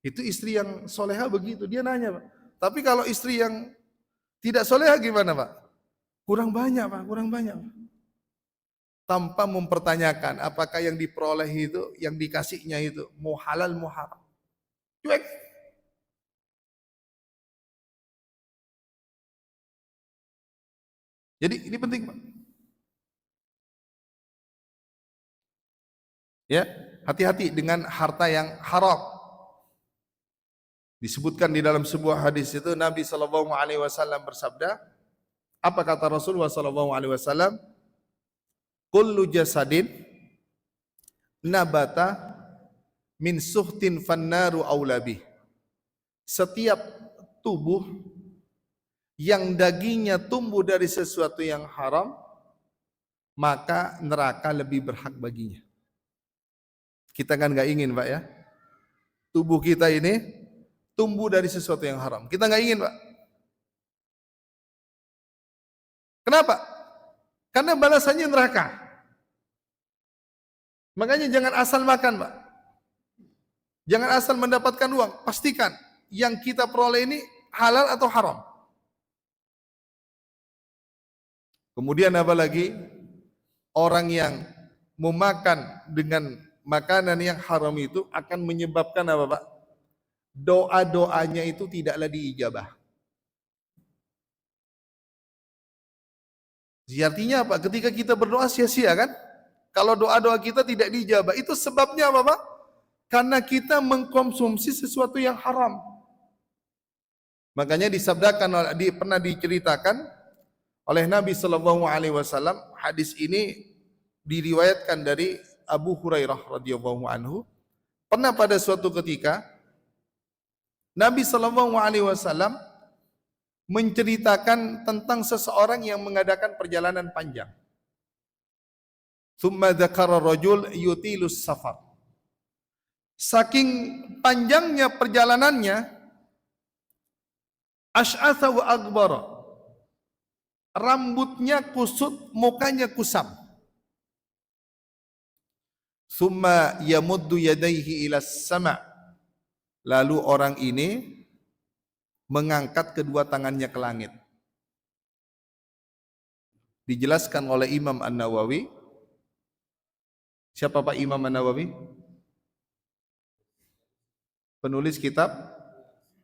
Itu istri yang soleha begitu, dia nanya, Pak. Tapi kalau istri yang tidak soleha gimana, Pak? Kurang banyak, Pak, kurang banyak. Tanpa mempertanyakan apakah yang diperoleh itu, yang dikasihnya itu mau halal mau haram. Cuek. Jadi ini penting, Pak. Ya, hati-hati dengan harta yang haram. Disebutkan di dalam sebuah hadis itu Nabi SAW bersabda, apa kata Rasulullah SAW? Kullu jasadin nabata min suhtin fannaru aulabih. Setiap tubuh yang dagingnya tumbuh dari sesuatu yang haram, maka neraka lebih berhak baginya. Kita kan nggak ingin, Pak, ya, tubuh kita ini tumbuh dari sesuatu yang haram. Kita nggak ingin, Pak. Kenapa? Karena balasannya neraka. Makanya jangan asal makan, Pak. Jangan asal mendapatkan uang. Pastikan yang kita peroleh ini halal atau haram. Kemudian apa lagi? Orang yang memakan dengan makanan yang haram itu akan menyebabkan apa, Pak? Doa-doanya itu tidaklah diijabah. Artinya apa? Ketika kita berdoa sia-sia kan? Kalau doa-doa kita tidak diijabah, itu sebabnya apa, Pak? Karena kita mengkonsumsi sesuatu yang haram. Makanya disabdakan, pernah diceritakan oleh Nabi Shallallahu Alaihi Wasallam. Hadis ini diriwayatkan dari Abu Hurairah radhiyallahu anhu. Pernah pada suatu ketika Nabi Shallallahu Alaihi Wasallam menceritakan tentang seseorang yang mengadakan perjalanan panjang. Tsumma dzakara rajul yutilus safar. Saking panjangnya perjalanannya, asy'atha wa aghbara. Rambutnya kusut, mukanya kusam. Tsumma yamuddu yadayhi ilas sama'. Lalu orang ini mengangkat kedua tangannya ke langit. Dijelaskan oleh Imam An-Nawawi. Siapa Pak Imam An-Nawawi? Penulis kitab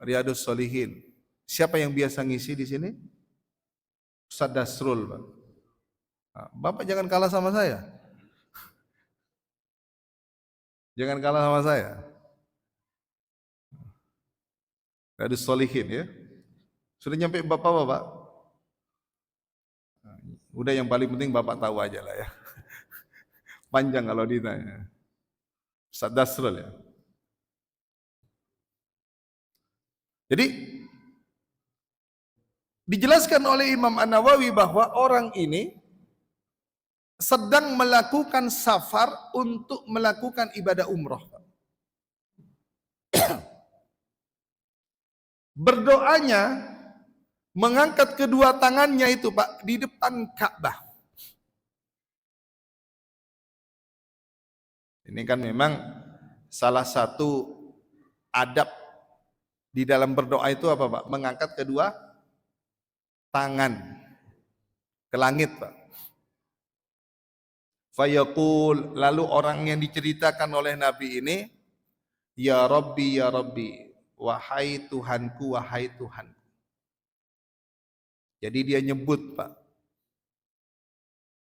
Riyadhus Shalihin. Siapa yang biasa ngisi di sini? Ustaz Dasrul, Pak. Nah, Bapak jangan kalah sama saya. Jangan kalah sama saya. Riyadhus Shalihin, ya. Sudah nyampe Bapak-bapak? Udah, yang paling penting Bapak tahu aja lah, ya. Panjang kalau ditanya. Ustaz Dasrul, ya. Jadi dijelaskan oleh Imam An-Nawawi bahwa orang ini sedang melakukan safar untuk melakukan ibadah umroh. Berdoanya mengangkat kedua tangannya itu, Pak, di depan Ka'bah. Ini kan memang salah satu adab di dalam berdoa itu apa, Pak? Mengangkat kedua tangan ke langit, Pak. Fayaqul, lalu orang yang diceritakan oleh Nabi ini, ya Rabbi, wahai Tuhanku, wahai Tuhanku. Jadi dia nyebut, Pak,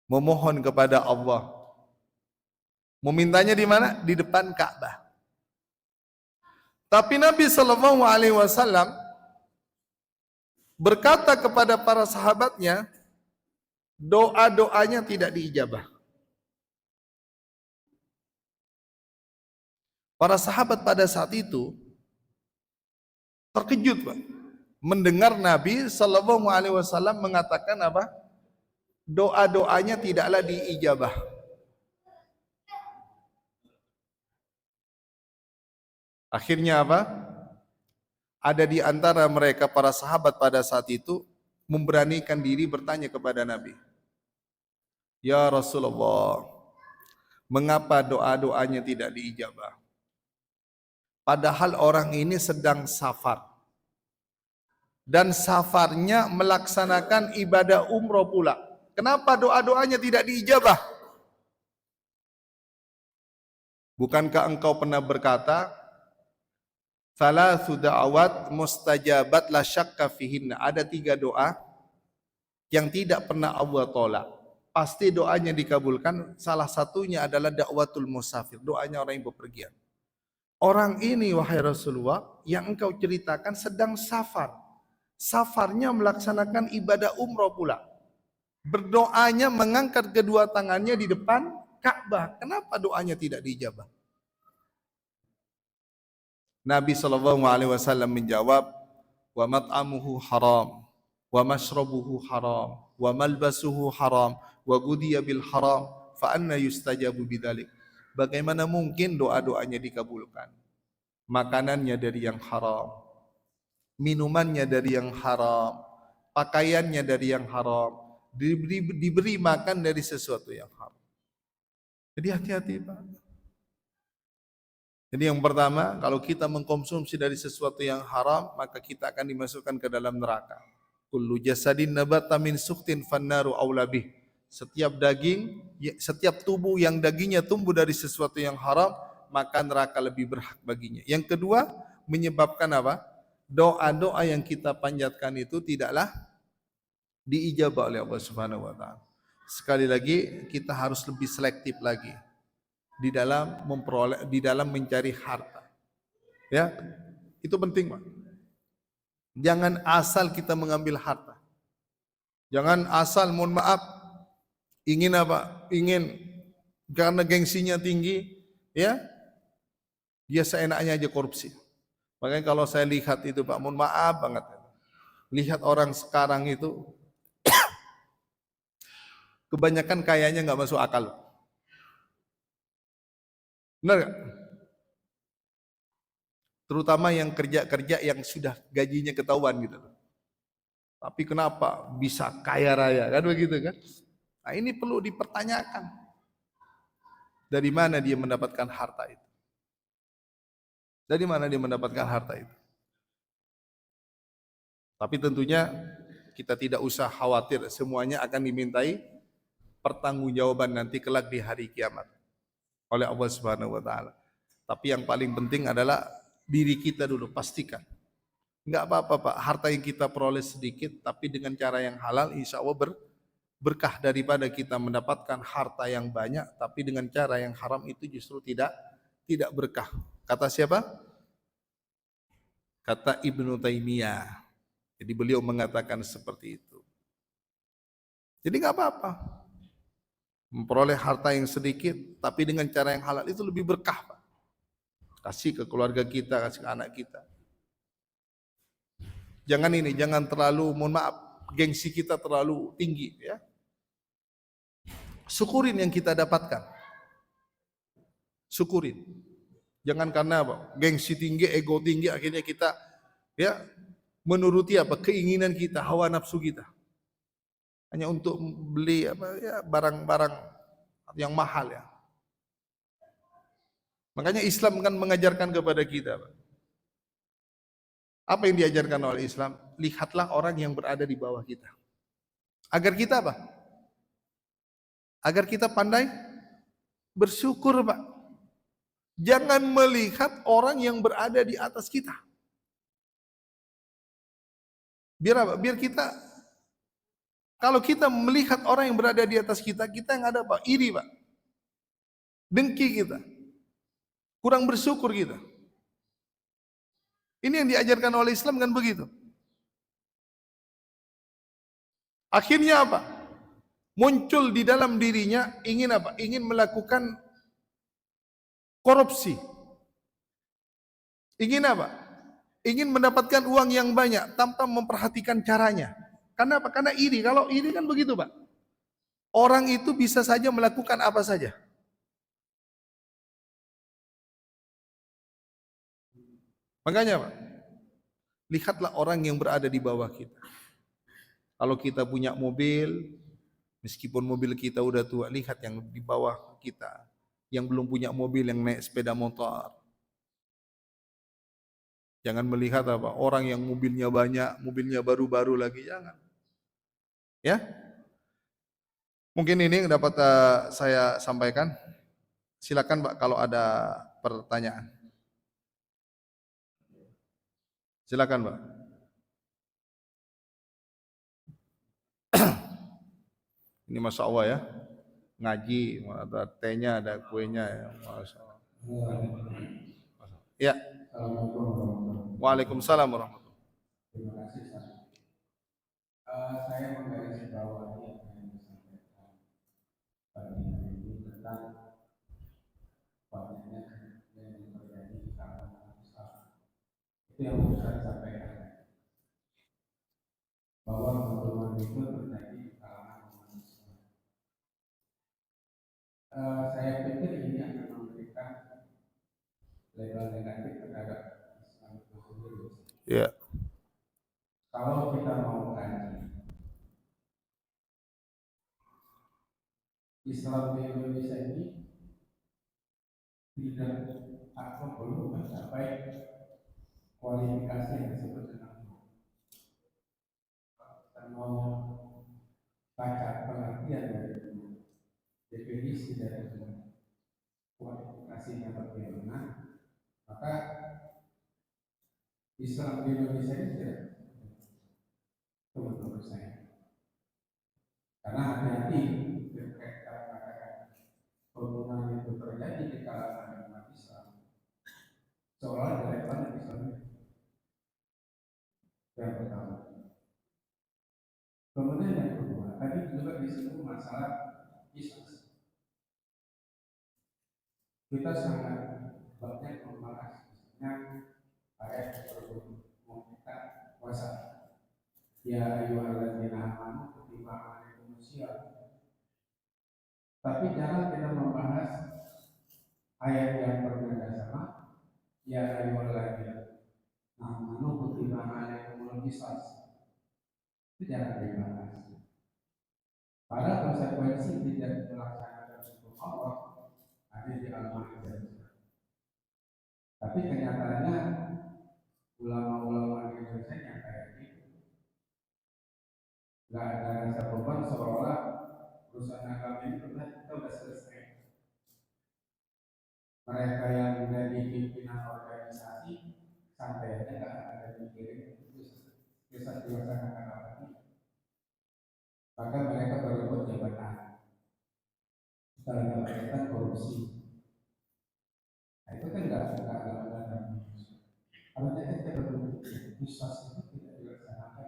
memohon kepada Allah. Memintanya di mana? Di depan Ka'bah. Tapi Nabi Shallallahu Alaihi Wasallam berkata kepada para sahabatnya, doa-doanya tidak diijabah. Para sahabat pada saat itu terkejut, Pak, mendengar Nabi Shallallahu Alaihi Wasallam mengatakan apa? Doa-doanya tidaklah diijabah. Akhirnya apa? Ada di antara mereka para sahabat pada saat itu memberanikan diri bertanya kepada Nabi, ya Rasulullah, mengapa doa-doanya tidak diijabah? Padahal orang ini sedang safar. Dan safarnya melaksanakan ibadah umroh pula. Kenapa doa-doanya tidak diijabah? Bukankah engkau pernah berkata, Thalathu da'awat mustajabat la syakka fihinna. Ada 3 doa yang tidak pernah Allah tolak. Pasti doanya dikabulkan. Salah satunya adalah dakwatul musafir, doanya orang yang bepergian. Orang ini, wahai Rasulullah, yang engkau ceritakan sedang safar. Safarnya melaksanakan ibadah umroh pula. Berdoanya mengangkat kedua tangannya di depan Ka'bah, kenapa doanya tidak dijabah? Nabi SAW menjawab, wa mat'amuhu haram, wa mashrabuhu haram, wa malbasuhu haram, wa gudiya bil haram, fa anna yustajabu bidzalik. Bagaimana mungkin doa-doanya dikabulkan? Makanannya dari yang haram, minumannya dari yang haram, pakaiannya dari yang haram, diberi makan dari sesuatu yang haram. Jadi hati-hati Pak. Jadi yang pertama, kalau kita mengkonsumsi dari sesuatu yang haram, maka kita akan dimasukkan ke dalam neraka. Kullu jasadin nabata min suktin fannaru aula bih. Setiap daging, setiap tubuh yang dagingnya tumbuh dari sesuatu yang haram, maka neraka lebih berhak baginya. Yang kedua, menyebabkan apa? Doa-doa yang kita panjatkan itu tidaklah diijabah oleh Allah Subhanahu wa taala. Sekali lagi, kita harus lebih selektif lagi di dalam memperoleh, di dalam mencari harta. Ya, itu penting, Pak. Jangan asal kita mengambil harta. Jangan asal, mohon maaf, ingin apa? Ingin karena gengsinya tinggi, ya, dia seenaknya aja korupsi. Makanya kalau saya lihat itu Pak, mohon maaf banget. Lihat orang sekarang itu, kebanyakan kayaknya nggak masuk akal. Benar nggak? Terutama yang kerja-kerja yang sudah gajinya ketahuan gitu. Tapi kenapa bisa kaya raya, kan begitu kan? Nah, ini perlu dipertanyakan. Dari mana dia mendapatkan harta itu? Dari mana dia mendapatkan harta itu? Tapi tentunya kita tidak usah khawatir, semuanya akan dimintai pertanggungjawaban nanti kelak di hari kiamat oleh Allah Subhanahu wa taala. Tapi yang paling penting adalah diri kita dulu, pastikan. Enggak apa-apa Pak, harta yang kita peroleh sedikit, tapi dengan cara yang halal, insya Allah berkah daripada kita mendapatkan harta yang banyak, tapi dengan cara yang haram itu justru tidak berkah. Kata siapa? Kata Ibnu Taimiyah. Jadi beliau mengatakan seperti itu. Jadi enggak apa-apa memperoleh harta yang sedikit, tapi dengan cara yang halal itu lebih berkah Pak. Kasih ke keluarga kita, kasih ke anak kita. Jangan terlalu, mohon maaf, gengsi kita terlalu tinggi ya. Syukurin yang kita dapatkan. Syukurin. Jangan karena apa? Gengsi tinggi, ego tinggi, akhirnya kita ya menuruti apa? Keinginan kita, hawa nafsu kita. Hanya untuk beli apa ya barang-barang yang mahal ya. Makanya Islam kan mengajarkan kepada kita, Pak. Apa yang diajarkan oleh Islam? Lihatlah orang yang berada di bawah kita. Agar kita apa? Agar kita pandai bersyukur, Pak. Jangan melihat orang yang berada di atas kita. Biar apa? Biar kita, kalau kita melihat orang yang berada di atas kita, kita yang ada Pak, iri Pak. Dengki kita. Kurang bersyukur kita. Ini yang diajarkan oleh Islam kan begitu. Akhirnya apa? Muncul di dalam dirinya ingin apa? Ingin melakukan korupsi. Ingin apa? Ingin mendapatkan uang yang banyak tanpa memperhatikan caranya. Karena apa? Karena iri. Kalau iri kan begitu, Pak. Orang itu bisa saja melakukan apa saja. Makanya Pak, lihatlah orang yang berada di bawah kita. Kalau kita punya mobil, meskipun mobil kita udah tua, lihat yang di bawah kita. Yang belum punya mobil, yang naik sepeda motor. Jangan melihat apa orang yang mobilnya banyak, mobilnya baru-baru lagi, jangan. Ya, mungkin ini yang dapat saya sampaikan. Silakan Pak kalau ada pertanyaan. Silakan Pak. Ini Masya Allah ya, ngaji, ada tehnya, ada kuenya ya, Masya Allah. Ya. Waalaikumsalam warahmatullahi wabarakatuh. Terima kasih, Pak. Saya menggarisbawahi apa yang disampaikan pagi hari ini tentang bahwa pertemuan itu terjadi di kalangan umat Islam. Saya pikir ini akan memberikan label negatif terhadap Islam itu sendiri. Ya. Kalau kita mau kaji Islam di Indonesia ini tidak atau belum mencapai kualifikasi yang disebut dengan kita mau baca pengertian dari definisi dari kualifikasinya bagaimana, maka Islam di Indonesia ini tidak menurut saya. Karena hati-hati ketika mengatakan pembunuhan itu terjadi di kalangan umat Islam, seolah relevan Islam yang pertama. Kemudian yang kedua, tadi juga disebut masalah Islam. Kita sangat banyak membahas misalnya ayat berhubung kita puasa. Ya ayyuhalladzina amanu kutiba alaikumusiyam. Tapi jarang kita membahas ayat yang berbeda sama ya ayyuhalladzina amanu kutiba alaikumul qisas. Itu jarang dibahas. Pada konsekuensi tidak melaksanakan hukum Allah ada di Al-Maidah. Tapi kenyataannya ulama-ulama di Indonesia yang kayak gitu nggak ada rasa beban, seolah urusan agama ini kita sudah selesai. Mereka yang menjadi pimpinan organisasi sampai aja nggak ada mikirin itu bisa dilaksanakan apa nih. Maka mereka berebut jabatan, setelah jabatan korupsi. Nah, itu kan nggak ada. Artinya kita berpikir Islam itu tidak dilaksanakan.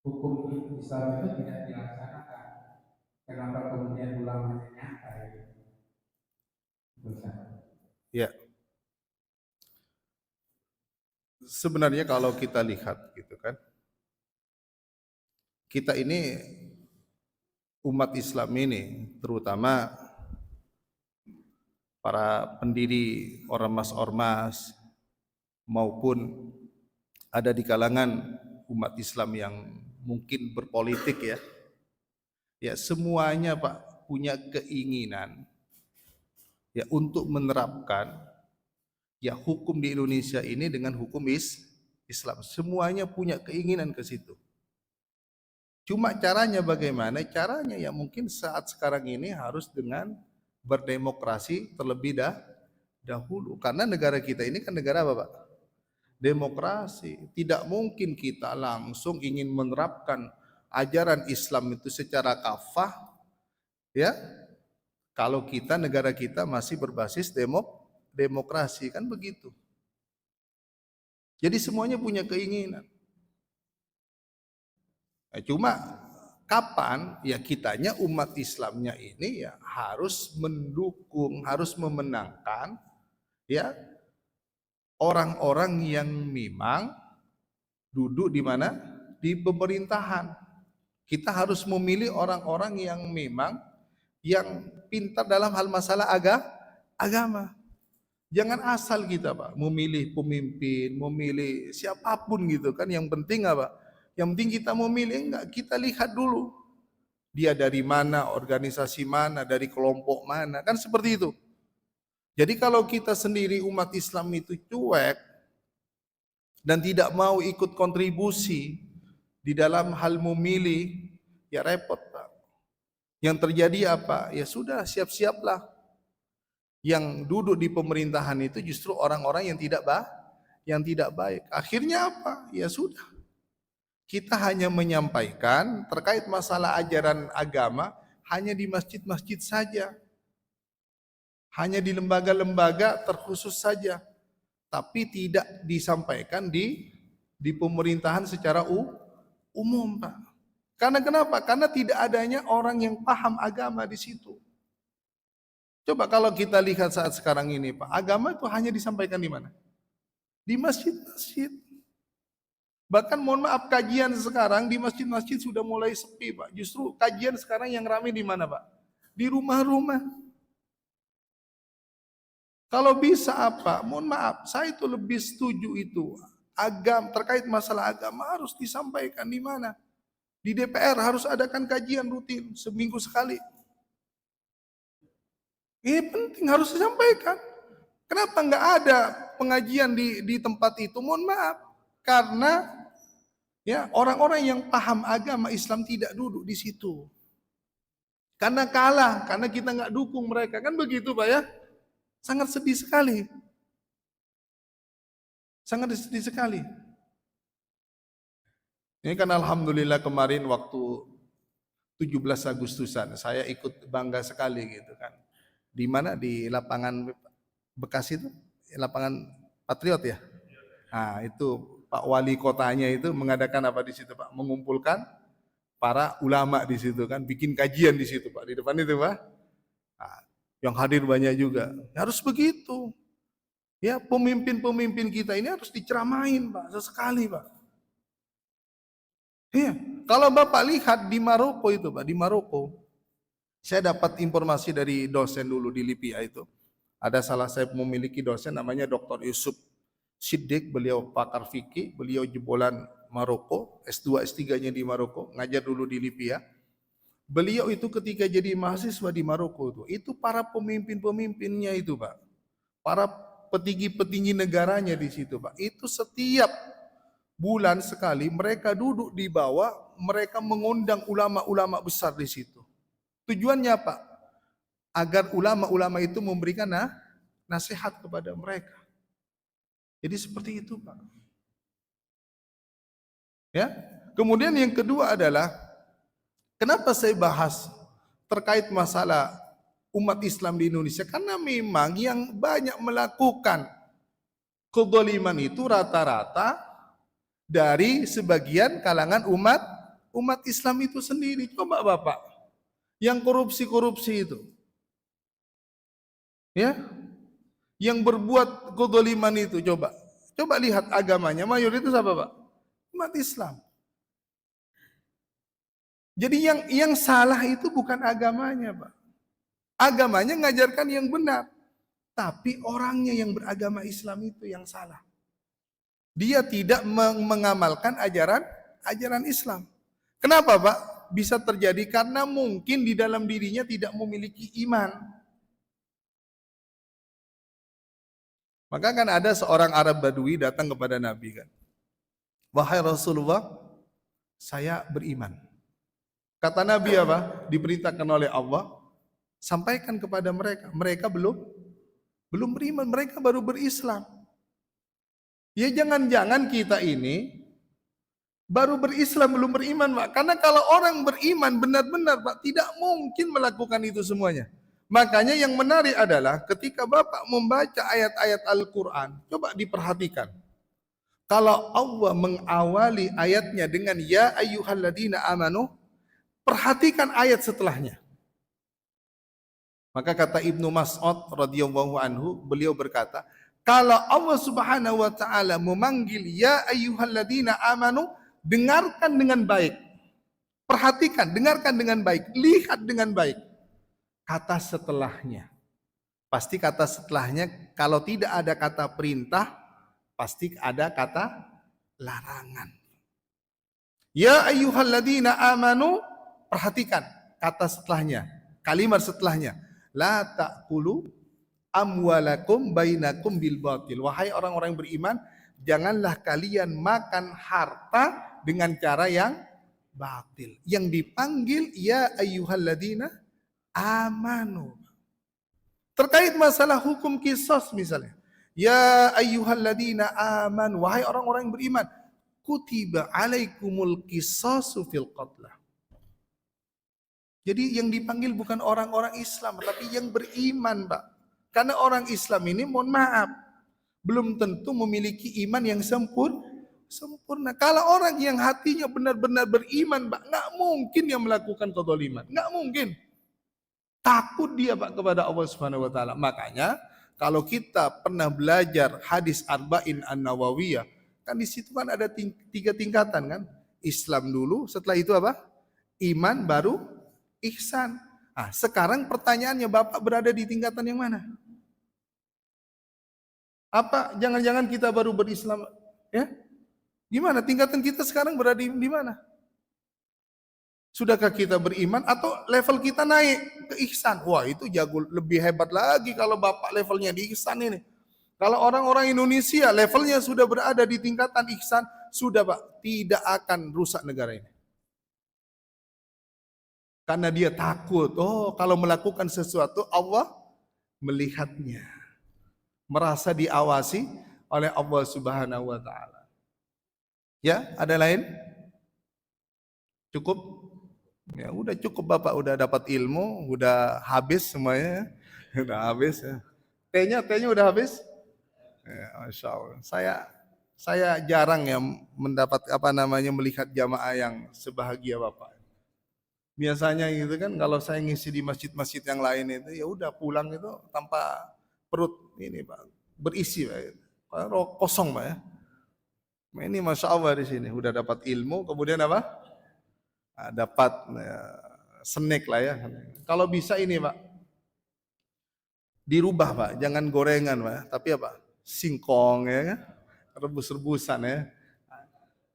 Hukum Islam itu tidak dilaksanakan. Kenapa kemudian ulamanya nyantai? Ya. Sebenarnya kalau kita lihat gitu kan, kita ini umat Islam ini terutama para pendiri ormas-ormas maupun ada di kalangan umat Islam yang mungkin berpolitik ya. Ya semuanya Pak punya keinginan ya untuk menerapkan ya hukum di Indonesia ini dengan hukum Islam. Semuanya punya keinginan ke situ. Cuma caranya bagaimana? Caranya ya mungkin saat sekarang ini harus dengan berdemokrasi terlebih dahulu. Karena negara kita ini kan negara apa Pak? Demokrasi. Tidak mungkin kita langsung ingin menerapkan ajaran Islam itu secara kafah ya. Kalau kita negara kita masih berbasis demokrasi kan begitu. Jadi semuanya punya keinginan. Nah, cuma kapan ya kitanya umat Islamnya ini ya harus mendukung, harus memenangkan ya orang-orang yang memang duduk di mana? Di pemerintahan. Kita harus memilih orang-orang yang memang yang pintar dalam hal masalah agama. Jangan asal kita Pak memilih pemimpin, memilih siapapun gitu kan. Yang penting apa? Yang penting kita memilih enggak, kita lihat dulu. Dia dari mana, organisasi mana, dari kelompok mana, kan seperti itu. Jadi kalau kita sendiri umat Islam itu cuek dan tidak mau ikut kontribusi di dalam hal memilih, ya repot Pak. Yang terjadi apa? Ya sudah, siap-siaplah. Yang duduk di pemerintahan itu justru orang-orang yang tidak baik. Akhirnya apa? Ya sudah. Kita hanya menyampaikan terkait masalah ajaran agama hanya di masjid-masjid saja. Hanya di lembaga-lembaga terkhusus saja. Tapi tidak disampaikan di pemerintahan secara umum, Pak. Karena kenapa? Karena tidak adanya orang yang paham agama di situ. Coba kalau kita lihat saat sekarang ini, Pak, agama itu hanya disampaikan di mana? Di masjid-masjid. Bahkan mohon maaf, kajian sekarang di masjid-masjid sudah mulai sepi Pak. Justru kajian sekarang yang ramai di mana Pak? Di rumah-rumah. Kalau bisa apa? Mohon maaf, saya itu lebih setuju itu. Terkait masalah agama harus disampaikan di mana? Di DPR harus adakan kajian rutin seminggu sekali. Ini penting, harus disampaikan. Kenapa nggak ada pengajian di tempat itu? Mohon maaf, karena ya orang-orang yang paham agama Islam tidak duduk di situ. Karena kalah, karena kita nggak dukung mereka, kan begitu Pak ya? Sangat sedih sekali. Sangat sedih sekali. Ini kan alhamdulillah kemarin waktu 17 Agustusan saya ikut bangga sekali gitu kan. Di mana? Di lapangan Bekasi itu, lapangan Patriot ya. Nah, itu Pak Wali kotanya itu mengadakan apa di situ Pak? Mengumpulkan para ulama di situ kan, bikin kajian di situ Pak, di depan itu Pak. Nah, yang hadir banyak juga. Harus begitu. Ya, pemimpin-pemimpin kita ini harus diceramain Pak, sesekali Pak. Iya, kalau Bapak lihat di Maroko itu Pak, di Maroko, saya dapat informasi dari dosen dulu di Libya itu. Ada saya memiliki dosen namanya Dr. Yusuf Siddiq, beliau pakar fikih, beliau jebolan Maroko, S2, S3-nya di Maroko, ngajar dulu di Libya. Beliau itu ketika jadi mahasiswa di Maroko itu para pemimpin-pemimpinnya itu Pak, para petinggi-petinggi negaranya di situ Pak, itu setiap bulan sekali mereka duduk di bawah, mereka mengundang ulama-ulama besar di situ. Tujuannya apa? Agar ulama-ulama itu memberikan nasihat kepada mereka. Jadi seperti itu Pak. Ya. Kemudian yang kedua adalah, kenapa saya bahas terkait masalah umat Islam di Indonesia? Karena memang yang banyak melakukan kezaliman itu rata-rata dari sebagian kalangan umat Islam itu sendiri. Coba Bapak, yang korupsi-korupsi itu, ya, yang berbuat kezaliman itu, coba lihat agamanya, mayoritas apa Pak? Umat Islam. Jadi yang salah itu bukan agamanya Pak. Agamanya ngajarkan yang benar, tapi orangnya yang beragama Islam itu yang salah. Dia tidak mengamalkan ajaran Islam. Kenapa Pak? Bisa terjadi karena mungkin di dalam dirinya tidak memiliki iman. Maka kan ada seorang Arab Badui datang kepada Nabi kan. Wahai Rasulullah, saya beriman. Kata Nabi apa? Diperintahkan oleh Allah, sampaikan kepada mereka. Mereka belum beriman, mereka baru berislam. Ya jangan-jangan kita ini baru berislam belum beriman Pak. Karena kalau orang beriman benar-benar Pak, tidak mungkin melakukan itu semuanya. Makanya yang menarik adalah ketika Bapak membaca ayat-ayat Al-Quran, coba diperhatikan. Kalau Allah mengawali ayatnya dengan ya ayyuhalladzina amanu, perhatikan ayat setelahnya. Maka kata Ibnu Mas'ud radhiyallahu anhu, beliau berkata, kalau Allah Subhanahu wa taala memanggil ya ayyuhalladzina amanu, dengarkan dengan baik. Perhatikan, dengarkan dengan baik, lihat dengan baik. Kata setelahnya. Pasti kata setelahnya kalau tidak ada kata perintah, pasti ada kata larangan. Ya ayyuhalladzina amanu, perhatikan kata setelahnya, kalimat setelahnya. La ta'kulu amwalakum bainakum bil batil. Wahai orang-orang beriman, janganlah kalian makan harta dengan cara yang batil. Yang dipanggil ya ayyuhalladzina amanu. Terkait masalah hukum qisas misalnya. Ya ayyuhalladzina amanu, wahai orang-orang yang beriman, kutiba alaikumul qisasu fil qatlah. Jadi yang dipanggil bukan orang-orang Islam, tapi yang beriman, Pak. Karena orang Islam ini, mohon maaf, belum tentu memiliki iman yang sempurna. Kalau orang yang hatinya benar-benar beriman, Pak, nggak mungkin yang melakukan kezaliman, nggak mungkin. Takut dia Pak kepada Allah Subhanahu wa taala. Makanya kalau kita pernah belajar hadis Arba'in An-Nawawiyah, Kan di situ kan ada 3 tingkatan kan. Islam dulu, setelah itu apa? Iman, baru ihsan. Ah, sekarang pertanyaannya, Bapak berada di tingkatan yang mana? Apa jangan-jangan kita baru berislam, ya? Gimana tingkatan kita sekarang berada di mana? Sudahkah kita beriman atau level kita naik ke ihsan? Wah, itu jago lebih hebat lagi kalau Bapak levelnya di ihsan ini. Kalau orang-orang Indonesia levelnya sudah berada di tingkatan ihsan, sudah Pak, tidak akan rusak negara ini. Karena dia takut, oh kalau melakukan sesuatu Allah melihatnya. Merasa diawasi oleh Allah Subhanahu wa taala. Ya, ada lain? Cukup? Ya udah cukup Bapak, udah dapat ilmu, udah habis semuanya. Udah habis ya. Tehnya udah habis? Ya, Masya Allah. Saya jarang ya mendapat melihat jamaah yang sebahagia Bapak. Biasanya gitu kan kalau saya ngisi di masjid-masjid yang lain itu ya udah pulang itu tanpa perut ini Pak, berisi Pak. Kosong Pak ya. Ini Masya Allah di sini udah dapat ilmu, kemudian apa? Nah, dapat snack lah ya. Kalau bisa ini Pak, dirubah Pak, jangan gorengan Pak, tapi apa? Singkong ya kan? Rebus-rebusan ya.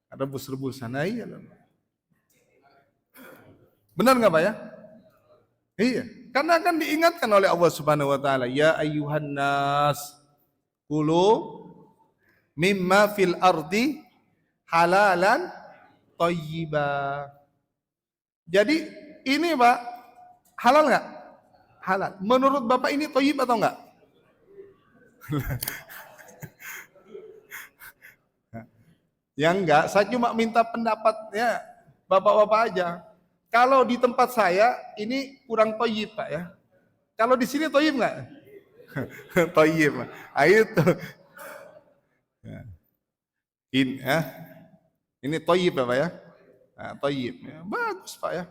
Rebus-rebusan. Nah, iya. Benar nggak Pak ya? Iya, karena akan diingatkan oleh Allah Subhanahu wa taala, ya ayyuhan nas kulu mimma fil ardi halalan thayyiba. Jadi ini Pak, halal nggak? Halal. Menurut Bapak ini thayyib atau enggak? Ya enggak, saya cuma minta pendapatnya Bapak-bapak aja. Kalau di tempat saya ini kurang thayyib Pak ya. Kalau di sini thayyib nggak? Thayyib. Ayo tuh. Ini thayyib ya Pak ya. Nah, thayyib. Ya, bagus Pak ya.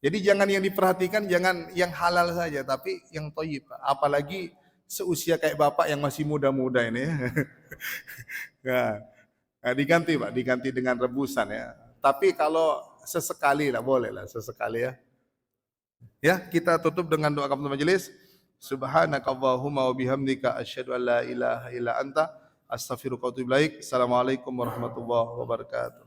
Jadi jangan yang diperhatikan, jangan yang halal saja, tapi yang thayyib Pak. Apalagi seusia kayak Bapak yang masih muda-muda ini. Nah, diganti Pak, diganti dengan rebusan ya. Tapi kalau sesekali lah, boleh lah sesekali ya. Ya, kita tutup dengan doa kafaaratul majelis. Subhanakallahumma wa bihamdika asyhadu an la ilaha illa anta astaghfiruka wa atubu ilaik. Assalamualaikum warahmatullahi wabarakatuh.